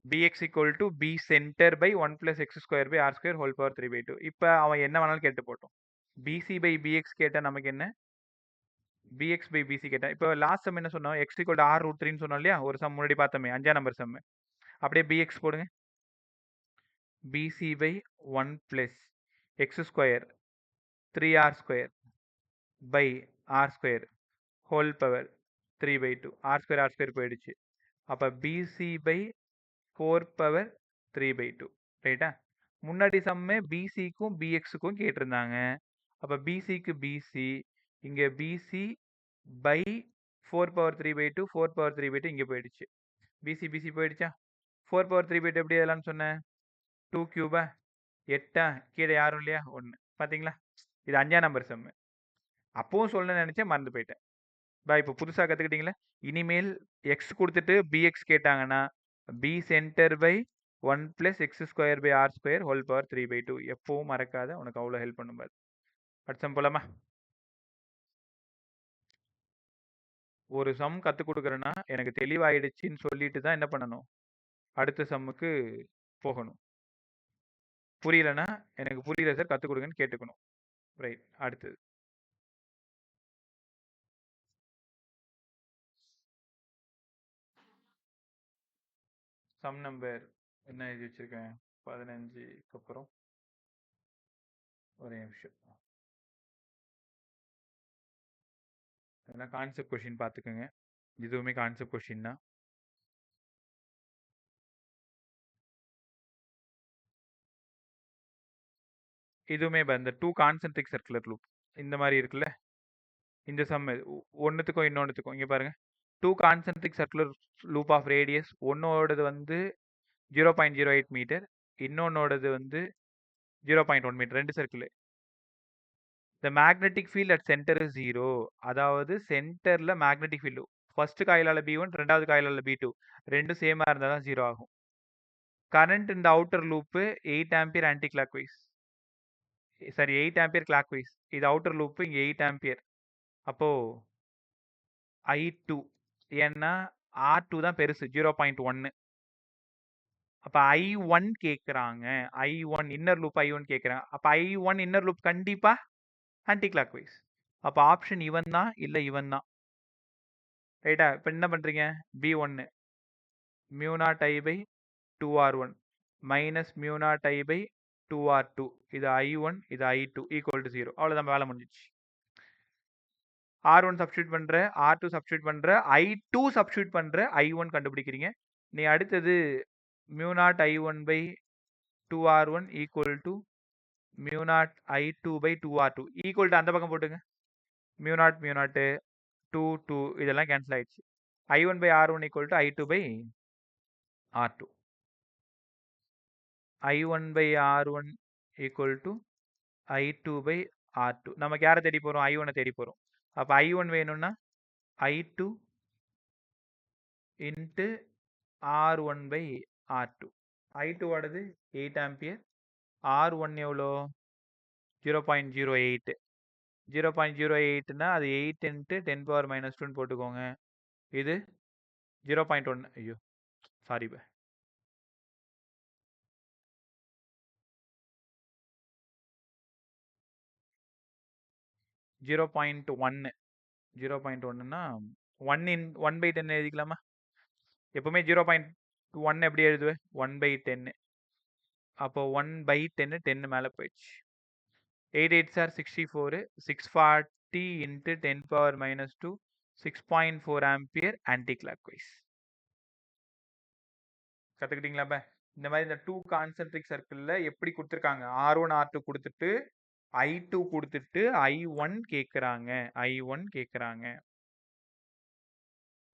bx = b centre by 1 + x² by r² whole power 3/2. இப்போ அவன் என்ன வேணாலும் கேட்டு போட்டோம். bc பை bx கேட்டா நமக்கு என்ன? bx பை bc கேட்டா. இப்போ லாஸ்ட் சம் என்ன சொன்னோம்? x = r√3ன்னு சொன்னோம் இல்லையா? ஒரு சம் முன்னாடி பார்த்தோமே, 5ஆம் நம்பர் சம். அப்படியே bx போடுங்க. bc by 1 + x² 3r² by r² whole power 3/2. r² போயிடுச்சு. அப்போ bc by 4 பவர் 3/2. ரைட்டா? முன்னாடி சம்மே bcக்கும் bxக்கும் கேட்டிருந்தாங்க. அப்போ bcக்கு bc, இங்கே bc by 4 பவர் 3/2 4 பவர் 3/2 இங்கே போயிடுச்சு. bc போயிடுச்சா? 4 பவர் 3/2 எப்படி எதெல்லாம் சொன்னேன்? 2³ 8 கீழே யாரும் இல்லையா? 1. பார்த்தீங்களா? இது 5ஆம் நம்பர் சம். அப்பவும் சொல்லணும்னு நினைச்சேன், மறந்து போயிட்டேன். இப்போ புதுசாக கற்றுக்கிட்டீங்களா? இனிமேல் எக்ஸ் கொடுத்துட்டு பிஎக்ஸ் கேட்டாங்கன்னா B centre by 1 + x² by r² whole power 3/2. எப்பவும் மறக்காத, உனக்கு அவ்வளோ ஹெல்ப் பண்ணும் பாரு. அடுத்த போலாமா? ஒரு சம் கற்றுக் கொடுக்குறேன்னா எனக்கு தெளிவாயிடுச்சின்னு சொல்லிட்டு தான் என்ன பண்ணணும்? அடுத்த சம்முக்கு போகணும். புரியலன்னா எனக்கு புரியல சார், கற்றுக் கொடுங்கன்னு கேட்டுக்கணும். ரைட், அடுத்தது சம் நம்பர் என்ன எழுதி வச்சிருக்கேன்? 15க்கு அப்புறம் ஒரே நிமிஷம். அதெல்லாம் கான்செப்ட் கொஷின் பார்த்துக்கோங்க. இதுவுமே கான்செப்ட் கொஷின் தான். இதுவுமே இந்த 2 கான்சென்ட்ரிக் சர்க்குலர் லூப் இந்த மாதிரி இருக்குல்ல, இந்த சம் ஒன்றுத்துக்கும் இன்னொன்றுத்துக்கும் இங்கே பாருங்க. 2 concentric circular loop of radius, ஒன்னோடது வந்து 0.08 மீட்டர், இன்னொன்னோடது வந்து 0.1 metre. 2 circle. The magnetic field at centre is 0. அதாவது சென்டரில் மேக்னெட்டிக் ஃபீல்டு ஃபர்ஸ்ட் காயிலால் B1, ரெண்டாவது காயிலால் B2 ரெண்டும் சேமாக இருந்தால் தான் 0 ஆகும். கரண்ட் இந்த outer loop 8 ampere anticlockwise, sorry 8 ampere clockwise. இது அவுட்டர் லூப்பு, இங்கே 8 ஆம்பியர். அப்போது I2, ஏன்னா R2 தான் பெருசு 0.1. அப்போ I1 கேட்குறாங்க. I1 இன்னர் லூப் I1 கேட்குறாங்க. அப்போ I1 இன்னர் லூப் கண்டிப்பாக ஆன்டி கிளாக் வைஸ். அப்போ ஆப்ஷன் இவன் தான், இல்லை இவன் தான். ரைட்டா? இப்போ என்ன பண்ணுறீங்க? B1 mu naught I by 2R1 minus mu naught I by 2R2. இது I1, இது I2 ஈக்குவல் டு 0. அவ்வளோதான், வேலை முடிஞ்சிச்சு. R1 சப்ஸ்டியூட் பண்ணுற, R2 சப்ஸ்டியூட் பண்ணுற, I2 சப்ஸ்டியூட் பண்ணுற, I1 கண்டுபிடிக்கிறீங்க. நீ அடுத்தது mu naught I1 by 2R1 equal to mu naught I2 by 2R2 equal to அந்த பக்கம் போட்டுங்க. மியூ நாட் 2 இதெல்லாம் கேன்சல் ஆயிடுச்சு. I1/R1 = I2/R2. I1/R1 = I2/R2. நமக்கு யாரை தேடி போறோம்? I1 தேடி போறோம். அப்ப I1 வேணும்னா I2 into R1/R2. I2 ஓடது 8 ampere, R1 எவ்வளோ? 0.08. 0.08னா அது 8 into 10⁻²ன்னு போட்டுக்கோங்க. இது 0.1. ஐயோ சாரி பா. 0.1. 0.1ன்னா 1/10 எழுதிக்கலாமா? எப்பவுமே 0.1 எப்படி எழுதுவேன்? 1/10. அப்போ 1/10 10 மேல போயிடுச்சு. 8 8s are 64. 640 into 10⁻², 6.4 ampere anti clockwise. கத்துக்கிட்டீங்களா பா? இந்த மாதிரி இந்த 2 கான்சென்ட்ரிக் சர்க்கிள்ல எப்படி கொடுத்துருக்காங்க? R1 R2 கொடுத்துட்டு I2 கொடுத்துட்டு I1 கேட்குறாங்க. I1 கேட்குறாங்க.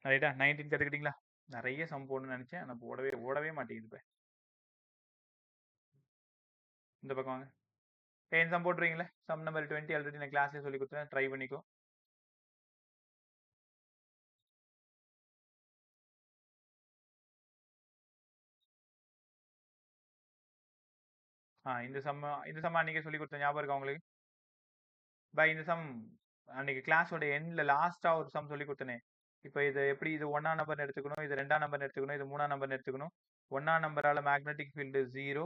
ரைட்டா? 19 கத்துக்கிட்டீங்களா? நிறைய சம் போடணும்னு நினைச்சேன், ஆனால் ஓடவே மாட்டேங்குது பா. இந்த பக்கம் வாங்க. ஏன் சம் போட்டுருவீங்களே? சம் நம்பர் 20 ஆல்ரெடி நான் கிளாஸ்ல சொல்லி கொடுத்தேன், ட்ரை பண்ணிக்கோ. இந்த சம் அன்னைக்கு சொல்லி கொடுத்தேன், ஞாபகம் இருக்கா உங்களுக்கு? பை இந்த சம் அன்னைக்கு கிளாஸோட எண்ட்ல லாஸ்டா ஒரு சம் சொல்லி கொடுத்தனே. இப்போ இது எப்படி, இது 1ஆம் நம்பர் எடுத்துக்கணும், இது 2ஆம் நம்பர் எடுத்துக்கணும், இது 3ஆம் நம்பர் எடுத்துக்கணும். 1ஆம் நம்பரால மேக்னெட்டிக் ஃபீல்டு 0,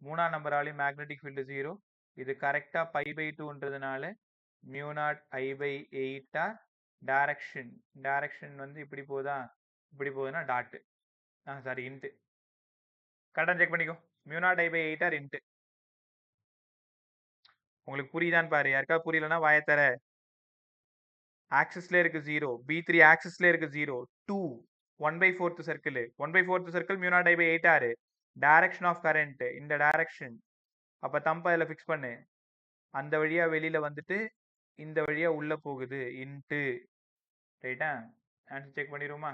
3ஆம் நம்பராலையும் மேக்னெட்டிக் ஃபீல்டு 0. இது கரெக்டா π/2ன்றதுனால μ0I/8 டைரக்ஷன் வந்து இப்படி போகுதுன்னா டாட். Sorry int. கரெக்டா செக் பண்ணிக்கோ. μ0I/8 int. உங்களுக்கு புரியுதான்னு பாரு. யாருக்காவது புரியலன்னா வாயத்தர. ஆக்சிஸ்ல இருக்கு 0, B3 ஆக்சிஸ்ல இருக்கு 0, 2 1/4 circle, 1/4 circle μ0I/8 direction of current இந்த டைரக்ஷன். அப்ப தம்ப அதில் ஃபிக்ஸ் பண்ணு. அந்த வழியா வெளியில வந்துட்டு இந்த வழியா உள்ள போகுது இன்ட்டு. ரைட்டா? ஆன்சர் செக் பண்ணிடுவோமா?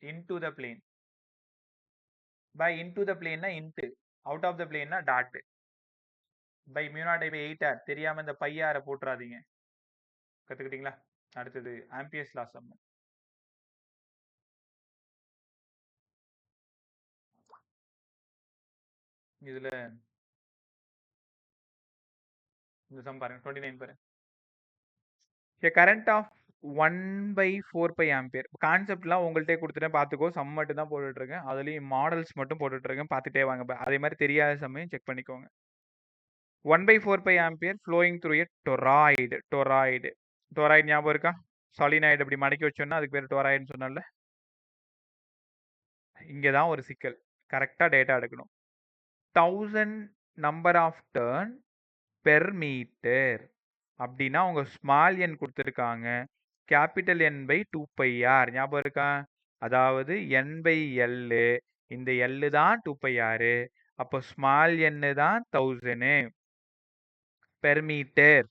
into the plane. by into the plane னா into, out of the plane னா டாட். by μ0I/8 தெரியாம இந்த பையார போட்டுறாதீங்க. கத்துக்கிட்டீங்களா? அடுத்தது ஆம்பியர்ஸ் லா சம். இதுல இந்த சம் பாருங்க, 29 பாருங்க. A current of 1/4 ampere. கான்செப்ட்லாம் உங்கள்கிட்ட கொடுத்துட்டேன், பார்த்துக்கோ. சம் மட்டும் தான் போட்டுட்டு இருக்கேன், அதுலேயும் மாடல்ஸ் மட்டும் போட்டுட்டு இருக்கேன், பார்த்துட்டே வாங்க. அதே மாதிரி தெரியாத சம்மையும் செக் பண்ணிக்கோங்க. 1/4 ஆம்பியர் ஃப்ளோயிங் த்ரூ எ டொராய்டு. டொராய்டு ஞாபகம் இருக்கா? சாலினாய்டு அப்படி மடக்கி வச்சோன்னா அதுக்கு பேர் டொராய்டுன்னு சொன்னால. இங்கே தான் ஒரு சிக்கல். கரெக்டாக டேட்டா எடுக்கணும். 1000 number of turn per metre அப்படின்னா உங்க ஸ்மால் என் கொடுத்துருக்காங்க, கேபிட்டல் N/2πr ஞாபகம் இருக்கா? அதாவது N/L, இந்த L தான் 2πr. அப்போ ஸ்மால் n தான் 1000 பெர் மீட்டர்.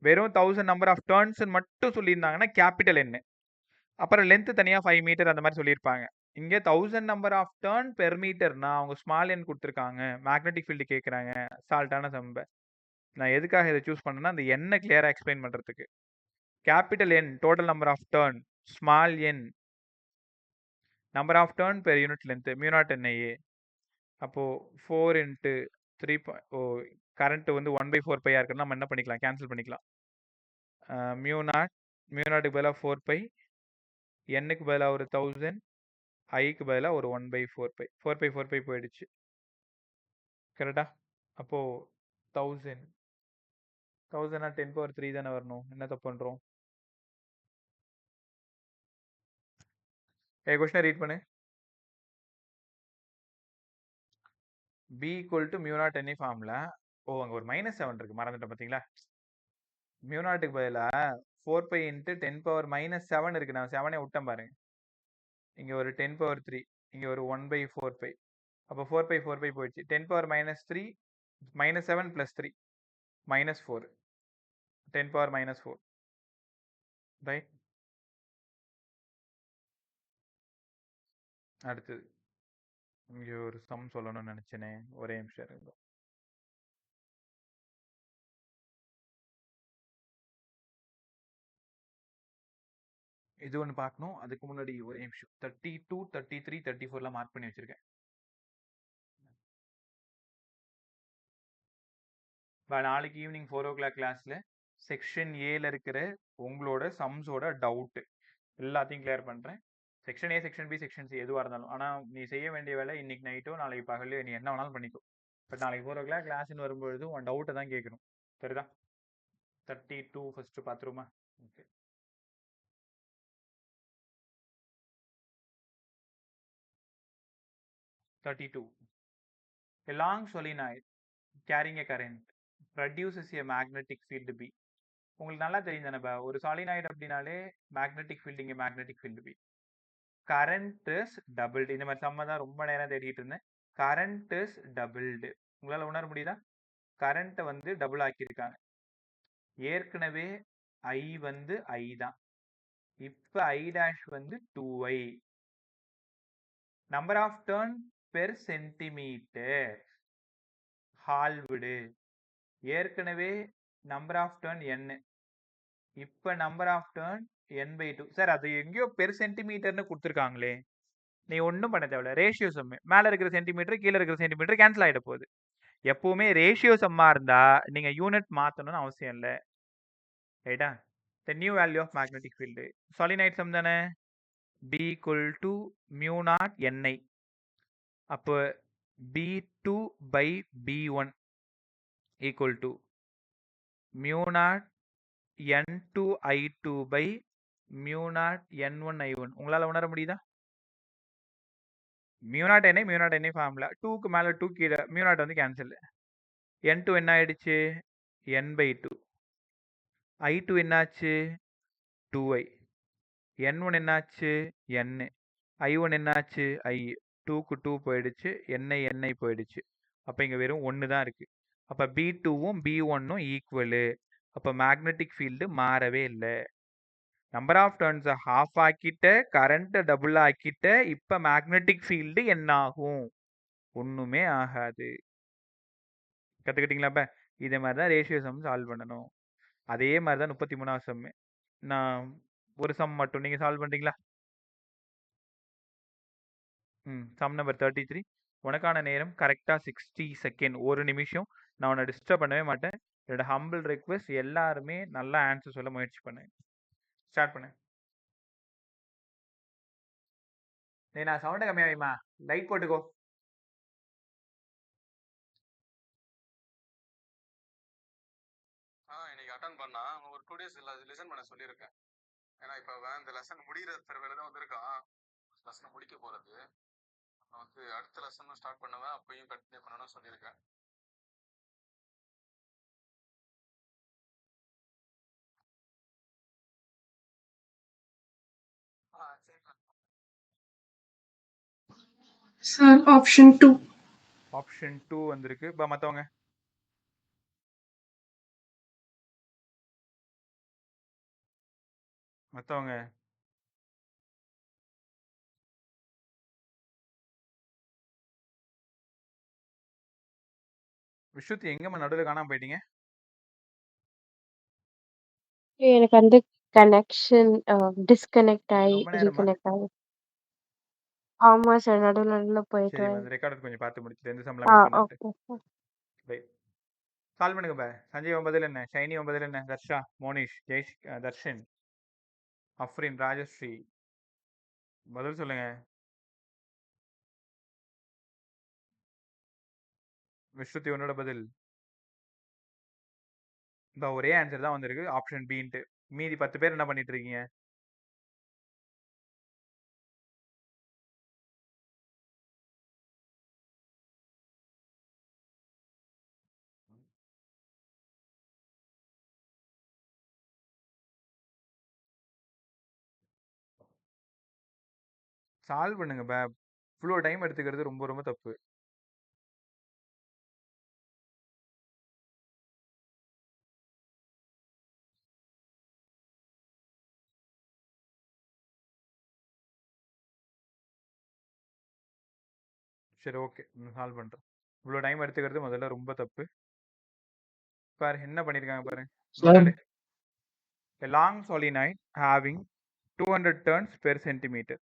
வெறும் 1000 நம்பர் ஆஃப் டர்ன்ஸ் மட்டும் சொல்லியிருந்தாங்கன்னா கேபிட்டல் N, அப்புறம் லென்த் தனியாக 5 மீட்டர் அந்த மாதிரி சொல்லியிருப்பாங்க. இங்கே 1000 நம்பர் ஆஃப் டர்ன் பெர் மீட்டர்னா அவங்க ஸ்மால் என் கொடுத்துருக்காங்க, மேக்னெட்டிக் ஃபீல்டு கேட்குறாங்க. சால்ட்டான சம்ப. நான் எதுக்காக இதை சூஸ் பண்ணேன்னா அந்த எண்ணை கிளியராக எக்ஸ்பிளைன் பண்ணுறதுக்கு. Capital N total number of turn, small n number of turn per unit length μ0NIA. அப்போது 4 into 3. கரண்ட் வந்து 1/4 இருக்குன்னா நம்ம என்ன பண்ணிக்கலாம்? கேன்சல் பண்ணிக்கலாம். μ0க்கு பதிலாக 4π, n-க்கு பதிலாக ஒரு 1000, i-க்கு பதிலாக ஒரு 1/4π. 4π போயிடுச்சு. கரெக்டா? அப்போது 1000 10^3 தானே வரணும். என்ன தப்பு பண்ணுறோம்? கொஸ்டினை ரீட் பண்ணு. B = μ0NI formula. அங்கே ஒரு -7 இருக்கு, மறந்துட்டேன் பார்த்தீங்களா? μ0க்கு பதிலாக 4π × 10⁻⁷ இருக்கு. நான் 7 விட்டேன் பாருங்க. இங்க ஒரு 10^3, இங்க ஒரு 1/4π. அப்போ 4π போயிடுச்சு. 10^-3 -7 + 3 -4, 10^-4, ரைட். அடுத்தது இங்க ஒரு சம் சொல்லணும்னு நினைச்சேனே, ஒரே நிமிஷம் இருங்க. இது ஒன்று பார்க்கணும். அதுக்கு முன்னாடி ஒரே நிமிஷம். 32, 33, 34 மார்க் பண்ணி வச்சிருக்கேன். நாளைக்கு ஈவினிங் 4 o'clock கிளாஸ்ல செக்ஷன் ஏல இருக்கிற உங்களோட சம்ஸோட டவுட் எல்லாத்தையும் கிளியர் பண்றேன். Section A, section B, section C எதுவாக இருந்தாலும். ஆனா நீ செய்ய வேண்டிய வேலை இன்னைக்கு நைட்டோ நாளைக்கு பகலையோ நீ என்ன வேணாலும் பண்ணிக்கோ. பட் நாளைக்கு 4 o'clock கிளாஸ்ன்னு வரும்பொழுது உன் டவுட்டை தான் கேட்கணும். சரிதா? 32 ஃபர்ஸ்ட் பார்த்துருமா? Okay. A long solenoid carrying a current produces a magnetic field B. உங்களுக்கு நல்லா தெரியும் தானே, ஒரு சாலினாய்டு அப்படின்னாலே மேக்னெட்டிக் ஃபீல்டு இங்கே, magnetic field B. Current is doubled. இந்த மாதிரி சம்ம தான் ரொம்ப நேரம் தேடிட்டு இருந்தேன். Current is doubled. உங்களால் உணர முடியுதா? கரண்ட்டை வந்து டபுள் ஆக்கியிருக்காங்க. ஏற்கனவே ஐ வந்து ஐ தான். இப்போ ஐ டேஷ் வந்து 2i. Number of turn per centimetre halved. ஏற்கனவே நம்பர் ஆஃப் டர்ன் n. இப்போ number of turn n/2. Sir அது எங்கேயோ பெர் சென்டிமீட்டர்னு கொடுத்துருக்காங்களே. நீ ஒன்றும் பண்ண தேவையில்ல. Ratio sum. மேலே இருக்கிற சென்டிமீட்டர் கீழே இருக்கிற சென்டிமீட்டர் கேன்சல் ஆகிட போகுது. எப்பவுமே ரேஷியோ சம்மா இருந்தா நீங்க யூனிட் மாற்றணும்னு அவசியம் இல்லை. ரைட்டா? The new value of magnetic field solenoid sum தானே. B = μ0 ni. அப்போ B2/B1 = μ0 n2I2/μ0 n1I1. உங்களால உணர முடியுதா? μ0 ni μ0 ni ஃபார்முலா. 2க்கு மேல 2 கீழே μ0 வந்து கேன்சல். n2 என்ன ஆயிடுச்சு? n/2. I2 என்னாச்சு? 2i. n1 என்னாச்சு? n. I1 என்னாச்சு? I. 2க்கு 2 போயிடுச்சு. ni போயிடுச்சு. அப்போ இங்க வெறும் 1 தான் இருக்கு. அப்போ B2வும் B1ம் ஈக்குவலு. அப்போ மேக்னெட்டிக் ஃபீல்டு மாறவே இல்லை. நம்பர் ஆஃப் டர்ன்ஸை ஹாஃப் ஆக்கிட்ட, கரண்ட்டை டபுள் ஆக்கிட்ட, இப்போ மேக்னெட்டிக் ஃபீல்டு என்ன ஆகும்? ஒன்றுமே ஆகாது. கற்றுக்கிட்டீங்களா? இப்போ இதே மாதிரி தான் ரேஷியோ சம் சால்வ் பண்ணணும். அதே மாதிரி தான் 33வது சம்மு. நான் ஒரு சம் மட்டும் நீங்கள் சால்வ் பண்ணுறீங்களா? Sum number 33. உனக்கான நேரம் கரெக்டாக 60 செகண்ட், 1 நிமிஷம். நான் உன்னை டிஸ்டர்ப் பண்ணவே மாட்டேன். என்னோட ஹம்பிள் ரெக்வெஸ்ட், எல்லாருமே நல்லா ஆன்சர் சொல்ல முயற்சி பண்ணு. ஸ்டார்ட் பண்ணு. நான் சவுண்டை கம்மியாகிமா, லைட் போட்டுக்கோ. இன்னைக்கு அட்டன் பண்ணா ஒரு 2 days லிசன் பண்ண சொல்லியிருக்கேன். ஏன்னா இப்போ இந்த லெசன் முடிகிற தடவையில தான் வந்திருக்கான். லெசனை முடிக்க போகிறது. நான் வந்து அடுத்த லெசனும் ஸ்டார்ட் பண்ணுவேன், அப்பயும் கண்டினியூ பண்ணணும்னு சொல்லியிருக்கேன். Sir option 2. ஆப்ஷன் 2 வந்திருக்கு. இப்போ மற்றவங்க விஸ்வத்தி எங்கம்மா நடுவில் காணாம போயிட்டீங்க? எனக்கு வந்து கனெக்ஷன் டிஸ்கனெக்ட் ஆகி ரொம்ப நேரமா? ரீகனெக்ட் ஆகி. ஆமா சார், நடுவுல நடுவுல போயிட்டு சரி, வரேன். அந்த ரெக்கார்டு கொஞ்சம் பார்த்து முடிச்சுட்டு எந்த சம்லாம் மிஸ் பண்ணிட்டு ஓகே சார். ரைட். சால்வ் பண்ணுங்க பா. சஞ்சய் உன் பதில் என்ன? ஷைனி உன் பதில் என்ன? தர்ஷா, மோனிஷ், ஜெய்ஷ், தர்ஷன், அஃப்ரின், ராஜஸ்ரீ பதில் சொல்லுங்க. விஸ்வத்தி உன்னோட பதில்? இந்த ஒரே ஆன்சர் தான் வந்திருக்கு, ஆப்ஷன் பின்ட்டு. மீதி 10 பேர் என்ன பண்ணிட்டு இருக்கீங்க? சால்வ் பண்ணுங்க இவ்வளோ டைம் எடுத்துக்கிறது ரொம்ப ரொம்ப தப்பு. சரி, ஓகே, சால்வ் பண்றேன். இவ்வளோ டைம் எடுத்துக்கிறது முதல்ல ரொம்ப தப்பு. பாரு என்ன பண்ணிருக்காங்க பாரு. முதல்ல a long solenoid having 200 turns per centimeter.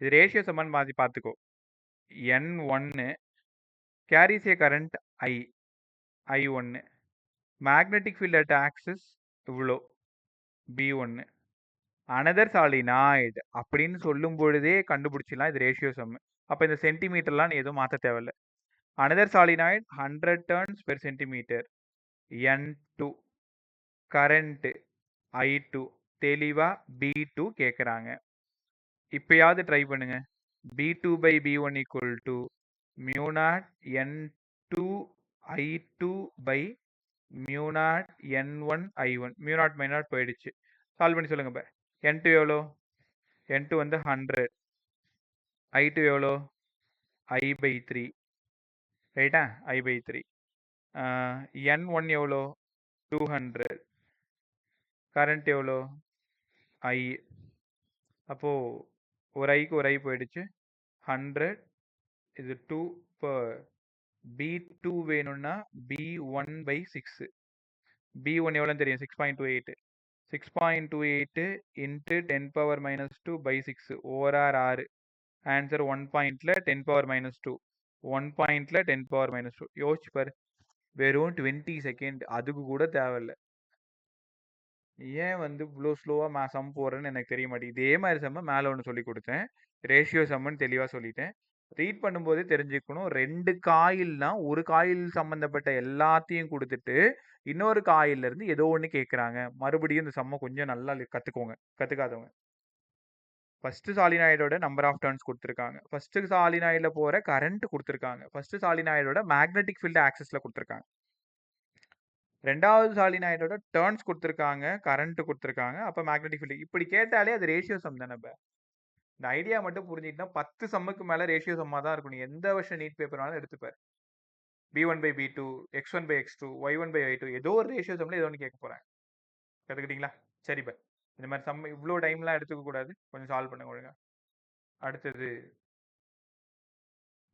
இது ரேஷியோ சமன் மாதிரி பார்த்துக்கோ. N1 carries a current I1. Magnetic field at axis இவ்வளோ B1. another solenoid அப்படின்னு சொல்லும் பொழுதே கண்டுபிடிச்சிடலாம் இது ரேஷியோ சம். அப்போ இந்த சென்டிமீட்டர்லாம் நீ எதுவும் மாற்ற தேவையில்ல. another solenoid 100 turns per centimeter. N2 current I2 தெளிவா B2 கேட்குறாங்க. இப்பயாவது ட்ரை பண்ணுங்க. B2 by B1 equal to mu naught N2 I2 by mu naught N1 I1. mu naught by naught போயிடுச்சு. சால்வ் பண்ணி சொல்லுங்க. N2 எவ்வளோ? N2 வந்து 100. I2 எவ்வளோ? I by 3. ரைட்டா? I by 3. N1 எவ்வளோ? 200. கரண்ட் எவ்வளோ? I. அப்போ ஒரு ஐக்கு ஒரு ஐ போயிடுச்சு. 100 இது 2 per B2 வேணும்னா B1 by 6. B1 எவ்வளோன்னு தெரியும்? 6.28. 6.28 into 10 power minus 2 by 6 ஓரார் 6. Answer 1 பாயிண்ட்ல 10 power minus 2. 1 பாயிண்ட்ல 10 power minus 2. யோசிச்சு பாரு, வெறும் 20 செகண்ட், அதுக்கு கூட தேவையில்லை. ஏன் வந்து இவ்வளோ ஸ்லோவாக சம் போடுறேன்னு எனக்கு தெரிய மாட்டேங்குது. இதே மாதிரி சம்ம மேலே ஒன்று சொல்லி கொடுத்தேன், ரேஷியோ சம்மன்னு தெளிவாக சொல்லிட்டேன். ரீட் பண்ணும்போதே தெரிஞ்சுக்கணும், 2 காயில்னா ஒரு காயில் சம்மந்தப்பட்ட எல்லாத்தையும் கொடுத்துட்டு இன்னொரு காயில்ல இருந்து ஏதோ ஒன்று கேட்குறாங்க. மறுபடியும் இந்த சம்மை கொஞ்சம் நல்லா கற்றுக்கோங்க, கற்றுக்காதவங்க. ஃபர்ஸ்ட் சாலினாய்டோட நம்பர் ஆஃப் டர்ன்ஸ் கொடுத்துருக்காங்க. ஃபர்ஸ்ட் சாலினாய்டில் போகிற கரண்ட் கொடுத்துருக்காங்க. ஃபர்ஸ்ட் சாலினாய்டோட மேக்னெட்டிக் ஃபீல்டு ஆக்சஸில் கொடுத்துருக்காங்க. ரெண்டாவது சாலினாய்டோட டர்ன்ஸ் கொடுத்துருக்காங்க, கரண்ட் கொடுத்துருக்காங்க. அப்போ மேக்னெட்டிக் ஃபீல்டு இப்படி கேட்டாலே அது ரேஷியோ சம் தானே. இந்த ஐடியா மட்டும் புரிஞ்சுக்கிட்டா 10 சம்முக்கு மேலே ரேஷியோ சம்மாக தான் இருக்கும். நீ எந்த வருஷம் NEET பேப்பர்னாலும் எடுத்துப்பார். B1 by B2, X1 by X2, Y1 by Y2, ஏதோ ஒரு ரேஷியோ சம்ல ஏதோ ஒன்று கேட்க போகிறாங்க. கற்றுக்கிட்டீங்களா? சரி பை, இந்த மாதிரி சம் இவ்வளோ டைம்லாம் எடுத்துக்க கூடாது, கொஞ்சம் சால்வ் பண்ணுங்க ஒழுங்கா. அடுத்தது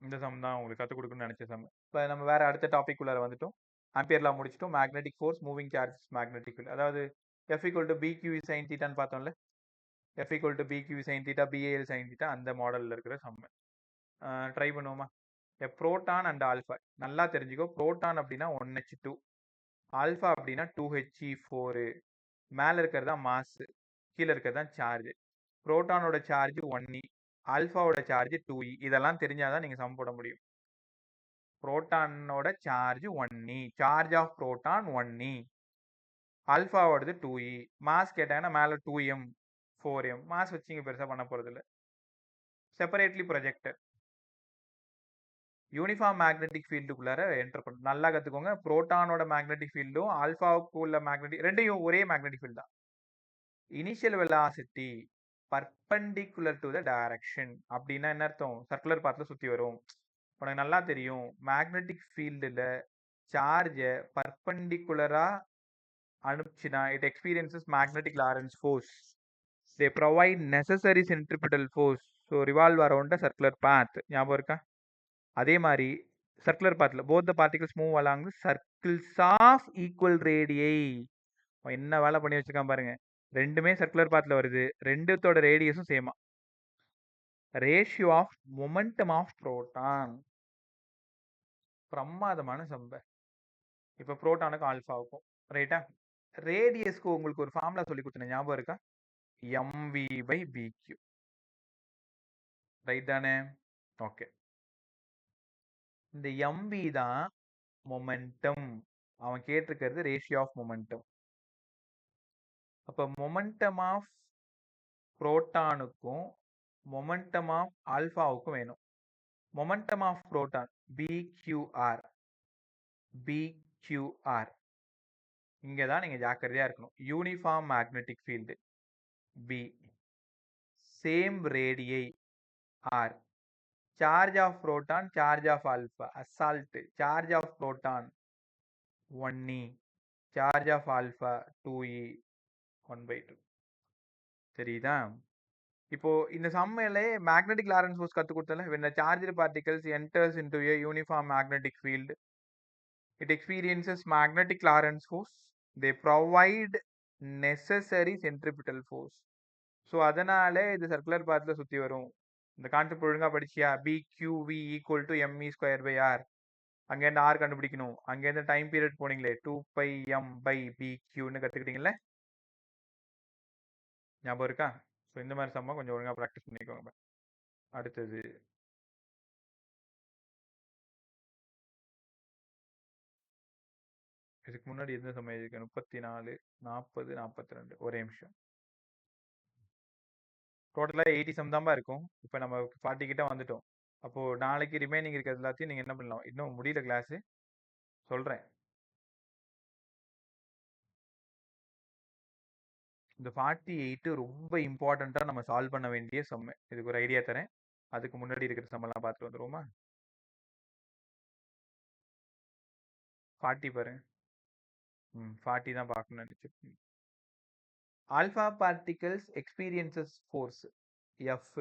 இந்த சம் தான் உங்களுக்கு கற்றுக் கொடுக்கணும்னு நினச்ச சம். இப்போ நம்ம வேற அடுத்த டாபிக் உள்ளார வந்துட்டோம். ஆம்பியர்லாம் முடிச்சிட்டோம். Magnetic force, moving charges, magnetic field. அதாவது F equal to BQ sin θன்னு பார்த்தோம்ல. F equal to BQ sin θ, BAL sin θ, அந்த மாடலில் இருக்கிற சம். ட்ரை பண்ணுவோமா? புரோட்டான் அண்ட் ஆல்ஃபா நல்லா தெரிஞ்சுக்கோ. புரோட்டான் அப்படின்னா 1H2, ஆல்ஃபா அப்படின்னா 2He4. மேலே இருக்கிறது தான் மாஸ், கீழே இருக்கிறது தான் சார்ஜ். புரோட்டானோட சார்ஜ் 1E, ஆல்ஃபாவோட சார்ஜ் 2E. இதெல்லாம் தெரிஞ்சாதான் நீங்கள் சம் போட முடியும். புரோட்டானோட charge 1E, charge of proton 1E, ஆல்ஃபாவோடது 2E. மாஸ் கேட்டாங்கன்னா மேலே 2m 4m. மாஸ் வச்சு இங்கே பெருசாக பண்ண போகிறது இல்லை. Separately projector. யூனிஃபார்ம் மேக்னெட்டிக் ஃபீல்டுக்குள்ளார என்டர் பண்ணும். நல்லா கற்றுக்கோங்க. புரோட்டானோட மேக்னெட்டிக் ஃபீல்டும் ஆல்ஃபாவுக்கு உள்ள மேக்னெட்டிக் ரெண்டையும் ஒரே மேக்னெட்டிக் ஃபீல்டு தான். Initial velocity perpendicular to the direction அப்படின்னா என்ன அர்த்தம்? சர்க்குலர் பாத்தில் சுற்றி வரும். உனக்கு நல்லா தெரியும், மேக்னெட்டிக் ஃபீல்டில் சார்ஜை பர்பெண்டிகுலராக அனுப்பிச்சுனா it experiences magnetic Lorentz force. They provide necessary centripetal force. So revolve around a circular path. ஞாபகம் இருக்கா? அதே மாதிரி சர்க்குலர் பாத்தில் both the particles move along circles of equal radii. என்ன வேலை பண்ணி வச்சிருக்கான் பாருங்க. ரெண்டுமே சர்க்குலர் பாத்தில் வருது, ரெண்டுத்தோட ரேடியஸும் சேமா. Ratio of momentum of proton. பிரமாதமான சம்ப. இப்போ புரோட்டானுக்கும் ஆல்ஃபாவுக்கும் ரைட்டா? ரேடியஸ்க்கு உங்களுக்கு ஒரு ஃபார்முலா சொல்லி கொடுத்தேன், ஞாபகம் இருக்கா? mv by bq. ரைட் தானே? ஓகே. இந்த mv தான் மொமெண்டம். அவன் கேட்டிருக்கிறது ரேஷியோ ஆஃப் மொமெண்டம். அப்போ மொமெண்டம் ஆஃப் புரோட்டானுக்கும் மொமெண்டம் ஆஃப் ஆல்ஃபாவுக்கும் வேணும். Momentum of proton BQR. BQR இங்கே தான் நீங்கள் ஜாக்கிரதையாக இருக்கணும். Uniform magnetic field B. same radii are charge of proton, charge of alpha, assault, charge of proton 1e, charge of alpha 2e, 1/2. சரிதா? இப்போ இந்த சம்மையிலே மேக்னெட்டிக் லாரன்ஸ் ஃபோர்ஸ் கத்து கொடுத்தல, when the charged particles enters into a uniform magnetic field, it experiences magnetic Lorentz force. They provide necessary centripetal force. So அதனால இது circular பாத்தில் சுற்றி வரும். இந்த concept ஒழுங்காக படிச்சியா? BQV equal to ME square by R. அங்கேருந்து ஆர் கண்டுபிடிக்கணும். அங்கேருந்து டைம் பீரியட் போனீங்களே 2πm/BQன்னு கற்றுக்கிட்டீங்களே, ஞாபகம் இருக்கா? ஸோ இந்த மாதிரி சம்மா கொஞ்சம் ஒழுங்காக ப்ராக்டிஸ் பண்ணிக்கோங்க. அடுத்தது இதுக்கு முன்னாடி எந்த சமயம் இருக்கு? 34, 40, 42. ஒரே நிமிஷம். டோட்டலாக 80 சம் தான்பா இருக்கும். இப்போ நம்ம 40 கிட்ட வந்துட்டோம். அப்போ நாளைக்கு ரிமைனிங் இருக்கிறது எல்லாத்தையும் நீங்கள் என்ன பண்ணலாம்? இன்னும் முடியல கிளாஸு, சொல்கிறேன். இந்த 48 ரொம்ப இம்பார்ட்டண்ட்டாக நம்ம சால்வ் பண்ண வேண்டிய சம்மு. இதுக்கு ஒரு ஐடியா தரேன். அதுக்கு முன்னாடி இருக்கிற சம்மெல்லாம் பார்த்துட்டு வந்துருவோமா? 40 பாருங்க. 40 தான் பார்க்கணும்னு நினச்சிருக்கேன். Alpha particles experiences force F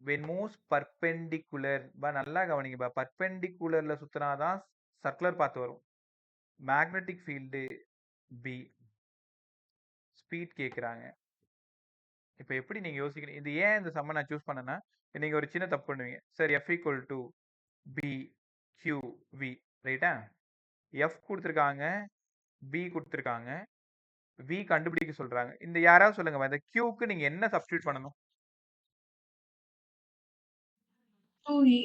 when moves perpendicular. நல்லா கவனிங்கப்பா, பர்பெண்டிகுலரில் சுற்றினாதான் சர்க்குலர் பாத் வரும். மேக்னெட்டிக் ஃபீல்டு பி, ஸ்பீட் கேட்குறாங்க. இப்போ எப்படி நீங்கள் யோசிக்கணும்? இது ஏன் இந்த சம்மை நான் சூஸ் பண்ணேன்னா, நீங்கள் ஒரு சின்ன தப்பு பண்ணுவீங்க. Sir F equal to B Q V, ரைட்டா? எஃப் கொடுத்துருக்காங்க, பி கொடுத்துருக்காங்க, வி கண்டுபிடிக்க சொல்கிறாங்க. இந்த யாராவது சொல்லுங்கம்மா, இந்த கியூக்கு நீங்கள் என்ன சப்ஸ்டியூட் பண்ணணும்? 2e.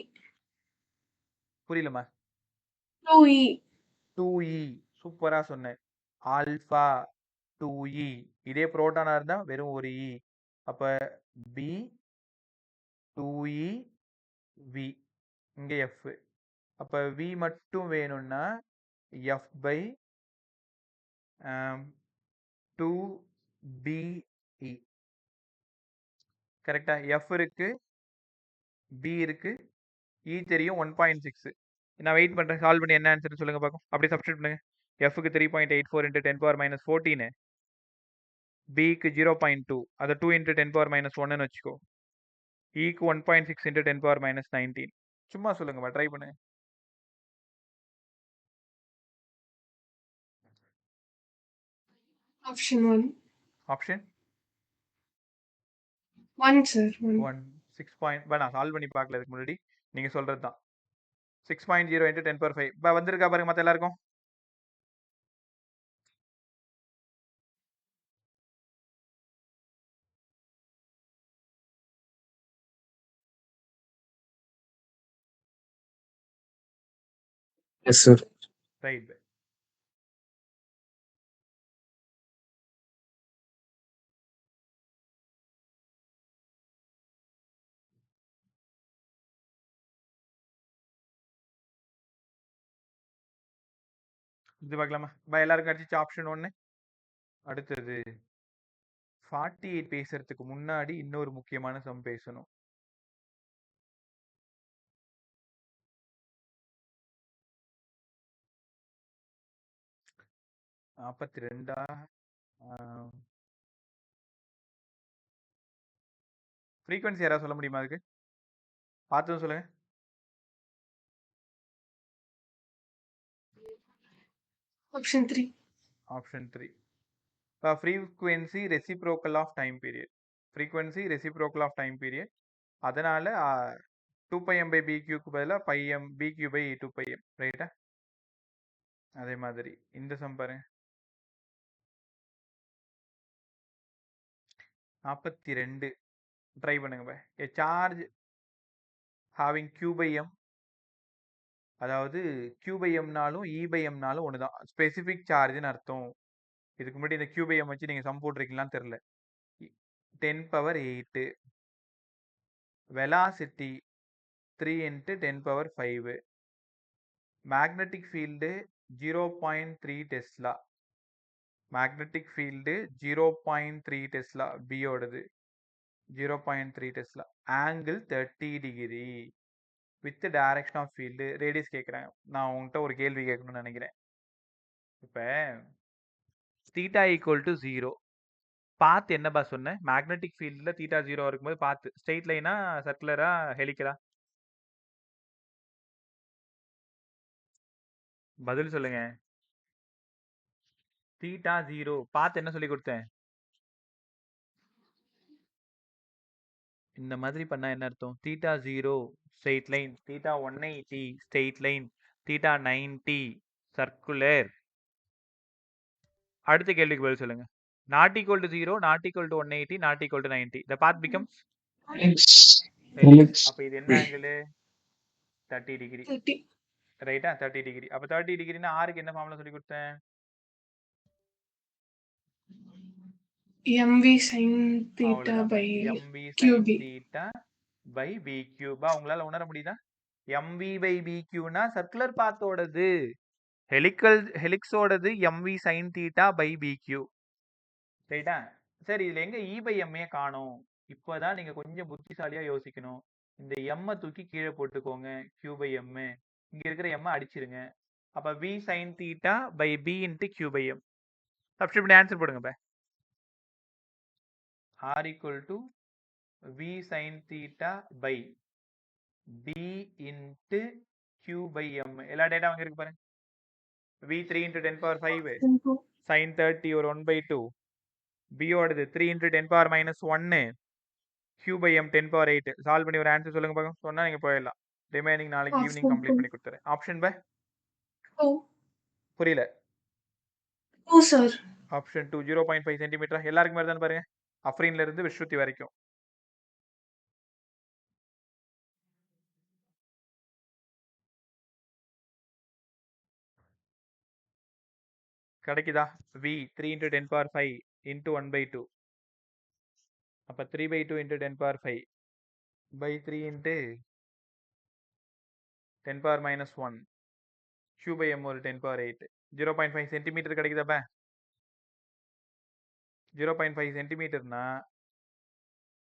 புரியலம்மா? 2e. 2e. சூப்பராக சொன்னேன். Alpha 2e. இதே புரோட்டானா இருந்தால் வெறும் ஒரு இ. அப்போ பி 2e வி, இங்கே எஃப். அப்போ வி மட்டும் வேணும்னா எஃப் பை 2BE. கரெக்டா? எஃப் இருக்கு, பி இருக்கு, இ தெரியும் 1.6. நான் வெயிட் பண்ணுறேன், சால்வ் பண்ணி என்ன ஆன்சர்னு சொல்லுங்க பார்க்கும். அப்படியே சப்ஸ்டியூட் பண்ணுங்க. எஃப்க்கு 3.84 × 10⁻- 14, பிக்கு 0.2, அதை 2 × 10⁻−1ன்னு வச்சுக்கோ. இக்கு 1.6 × 10⁻−19. சும்மா சொல்லுங்கப்பா, ட்ரை பண்ணுங்க. Option 1. Option 1 sir. 1. 1. நான் சால்வ் பண்ணி பார்க்கல இதுக்கு முன்னாடி, நீங்கள் சொல்கிறது தான். 6.0 × 10⁵. வந்திருக்கா பாருங்க மற்ற எல்லாருக்கும்? Yes, sir. ரைட். இது பார்க்கலாமா? எல்லாருக்கும் கிடச்சிச்சு ஆப்ஷன் 1. அடுத்தது 48 பேசுறதுக்கு முன்னாடி இன்னொரு முக்கியமான சம் பேசணும். ஆ 42. ஃப்ரீக்வன்சி யாராவது சொல்ல முடியுமா? அதுக்கு பார்த்ததும் சொல்லுங்க. Option 3. Option 3. Frequency reciprocal of time period. Frequency reciprocal of time period. அதனால 2πm/BQக்கு பதிலாக BQ/2πm, ரைட்டா? அதே மாதிரி இந்த சம் பாருங்க. 42 ட்ரை பண்ணுங்க. A charge having Q/m, அதாவது Q/mனாலும் E/mனாலும் ஒன்று தான், ஸ்பெசிஃபிக் சார்ஜ்னு அர்த்தம். இதுக்கு முன்னாடி இந்த Q/m வச்சு நீங்கள் சம் போட்டிருக்கீங்களான்னு தெரில. 10⁸. Velocity 3 × 10⁵. Magnetic field 0.3 tesla. Magnetic field 0.3 tesla பியோடது. 0.3 tesla. Angle 30 degree with direction of field. Radius கேட்குறாங்க. நான் உங்கள்கிட்ட ஒரு கேள்வி கேட்கணும்னு நினைக்கிறேன். இப்போ தீட்டா ஈக்குவல் டு 0. பாத் என்னப்பா சொன்னேன்? மேக்னெட்டிக் ஃபீல்டில் தீட்டா 0 இருக்கும்போது பாத்து ஸ்ட்ரெயிட் லைனா, சர்க்குலரா, ஹெலிக்கலா? பதில் சொல்லுங்க. தீட்டா 0 பாத் என்ன சொல்லி கொடுத்தேன்? இந்த மாதிரி பண்ணா என்ன அர்த்தம்? Theta 0 straight line, theta 180 straight line, theta 90 circular. அடுத்த கேள்விக்கு பதில் சொல்லுங்க. Not equal to 0, not equal to 180, not equal to 90. The path becomes helix. அப்ப இது என்ன ஆங்கிள்? 30 டிகிரி. 30. ரைட்டா? 30 டிகிரி. அப்ப 30 டிகிரினா ஆருக்கு என்ன ஃபார்முலா சொல்லி கொடுத்தேன்? mv sin theta அவ்வளவுதான். by mv sin qb. theta by b cube. உங்களால உணர முடியுதா? mv by b னா circular பாத்தோடது, ஹெலிக்ஸோடது mv sin theta by bq. ரைட்டா? சரி, இதுல எங்க e by m காணோம்? இப்பதான் நீங்க கொஞ்சம் புத்திசாலியா யோசிக்கணும். இந்த m தூக்கி கீழே போட்டுக்கோங்க. q by m இங்க இருக்கிற m அடிச்சிருங்க. அப்ப v sin theta by b into q by m. Substitute பண்ணி ஆன்சர் போடுங்க. இப்ப r equal to v sin theta by b into q by m. எல்லா டேட்டா அங்க இருக்கு பாருங்க. v3 into 10 power 5 sin 30 ஒரு 1/2. b ஓடது 3 into 10 power minus 1 q by m 10 power 8. Solve பண்ணி ஒரு ஆன்சர் சொல்லுங்க பாக்கலாம். சொன்னா நீங்க போயிடலாம். ரிமைனிங் நாளைக்கு ஈவினிங் கம்ப்ளீட் பண்ணி கொடுத்துறேன். ஆப்ஷன் பை புரியல. Sir option 2 0.5 centimetre. எல்லாருக்கும் மாதிரி தானே பாருங்க. அஃப்ரீன்ல இருந்து விஸ்ருதி வரைக்கும். கிடைக்குதா? v 3 into 10 power 5 into 1/2. அப்ப 3/2 into 10 power 5 by 3 into 10 power minus 1 q by m ஒரு 10 power 8. 0.5 சென்டிமீட்டர் கிடைக்குதாப்ப? 0.5 சென்டிமீட்டர்னா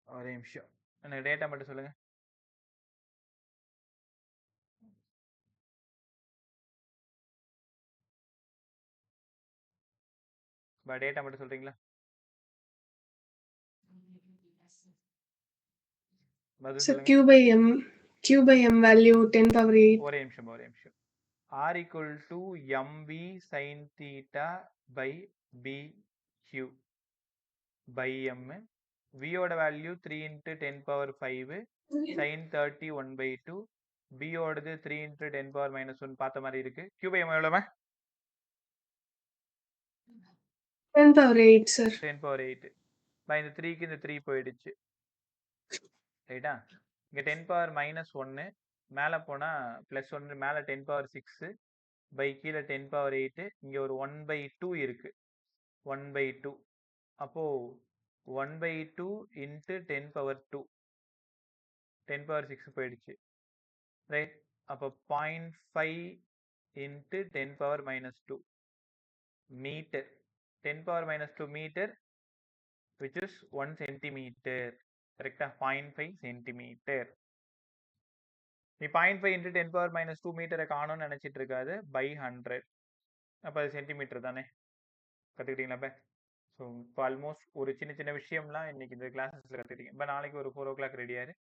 ஒரே நிமிஷம், எனக்கு டேட்டா மட்டும் சொல்லுங்க. டேட்டா மட்டும் சொல்றீங்களா? பதில் சார் சொல்லுங்க. q by m value 10 power 8. ஒரே நிமிஷம். r equal to mv sin theta by bq by m. v ஓட value 3 into 10 power 5 sin 30 1/2. b ஓடது 3 into 10 power minus 1 பார்த்த மாதிரி இருக்கு. q by m எவ்வளவு? 10 power 8 சார். 10 power 8. இந்த 3க்கு இந்த 3 போயிடுச்சு. ரைட்டா? இங்க 10 power minus 1 மேல போனா plus 1, மேல 10 power 6 by கீழே 10 power 8. இங்க ஒரு 1/2 இருக்கு. 1/2. அப்போ 1/2 into 10 power 2. 10 power 6 போயிடுச்சு. ரைட்? அப்போ 0.5 into 10 power minus 2 metre. 10 power minus 2 metre which is 1 centimeter. கரெக்டா? 0.5 சென்டிமீட்டர். நீ 0.5 into 10 power minus 2 மீட்டரை காணும்னு நினைச்சிட்டு இருக்காது. by 100. அப்ப அது சென்டிமீட்டர் தானே. கத்துக்கிட்டீங்களா? ஸோ இப்போ ஆல்மோஸ்ட் ஒரு சின்ன விஷயம்லாம் இன்னைக்கு இந்த கிளாஸஸ்ல கத்துக்கிட்டீங்க. இப்போ நாளைக்கு ஒரு 4 o'clock ரெடியாரு.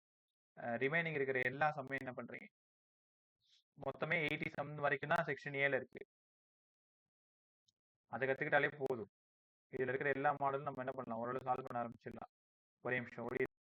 ரிமைனிங் இருக்கிற எல்லா சம்மையும் என்ன பண்றீங்க? மொத்தமே 80 சம் வரைக்கும் தான் செக்ஷன் ஏல இருக்கு. அதை கத்துக்கிட்டாலே போதும். இதுல இருக்கிற எல்லா மாடலும் நம்ம என்ன பண்ணலாம்? ஓரளவு சால்வ் பண்ண ஆரம்பிச்சிடலாம். ஒரே நிமிஷம்.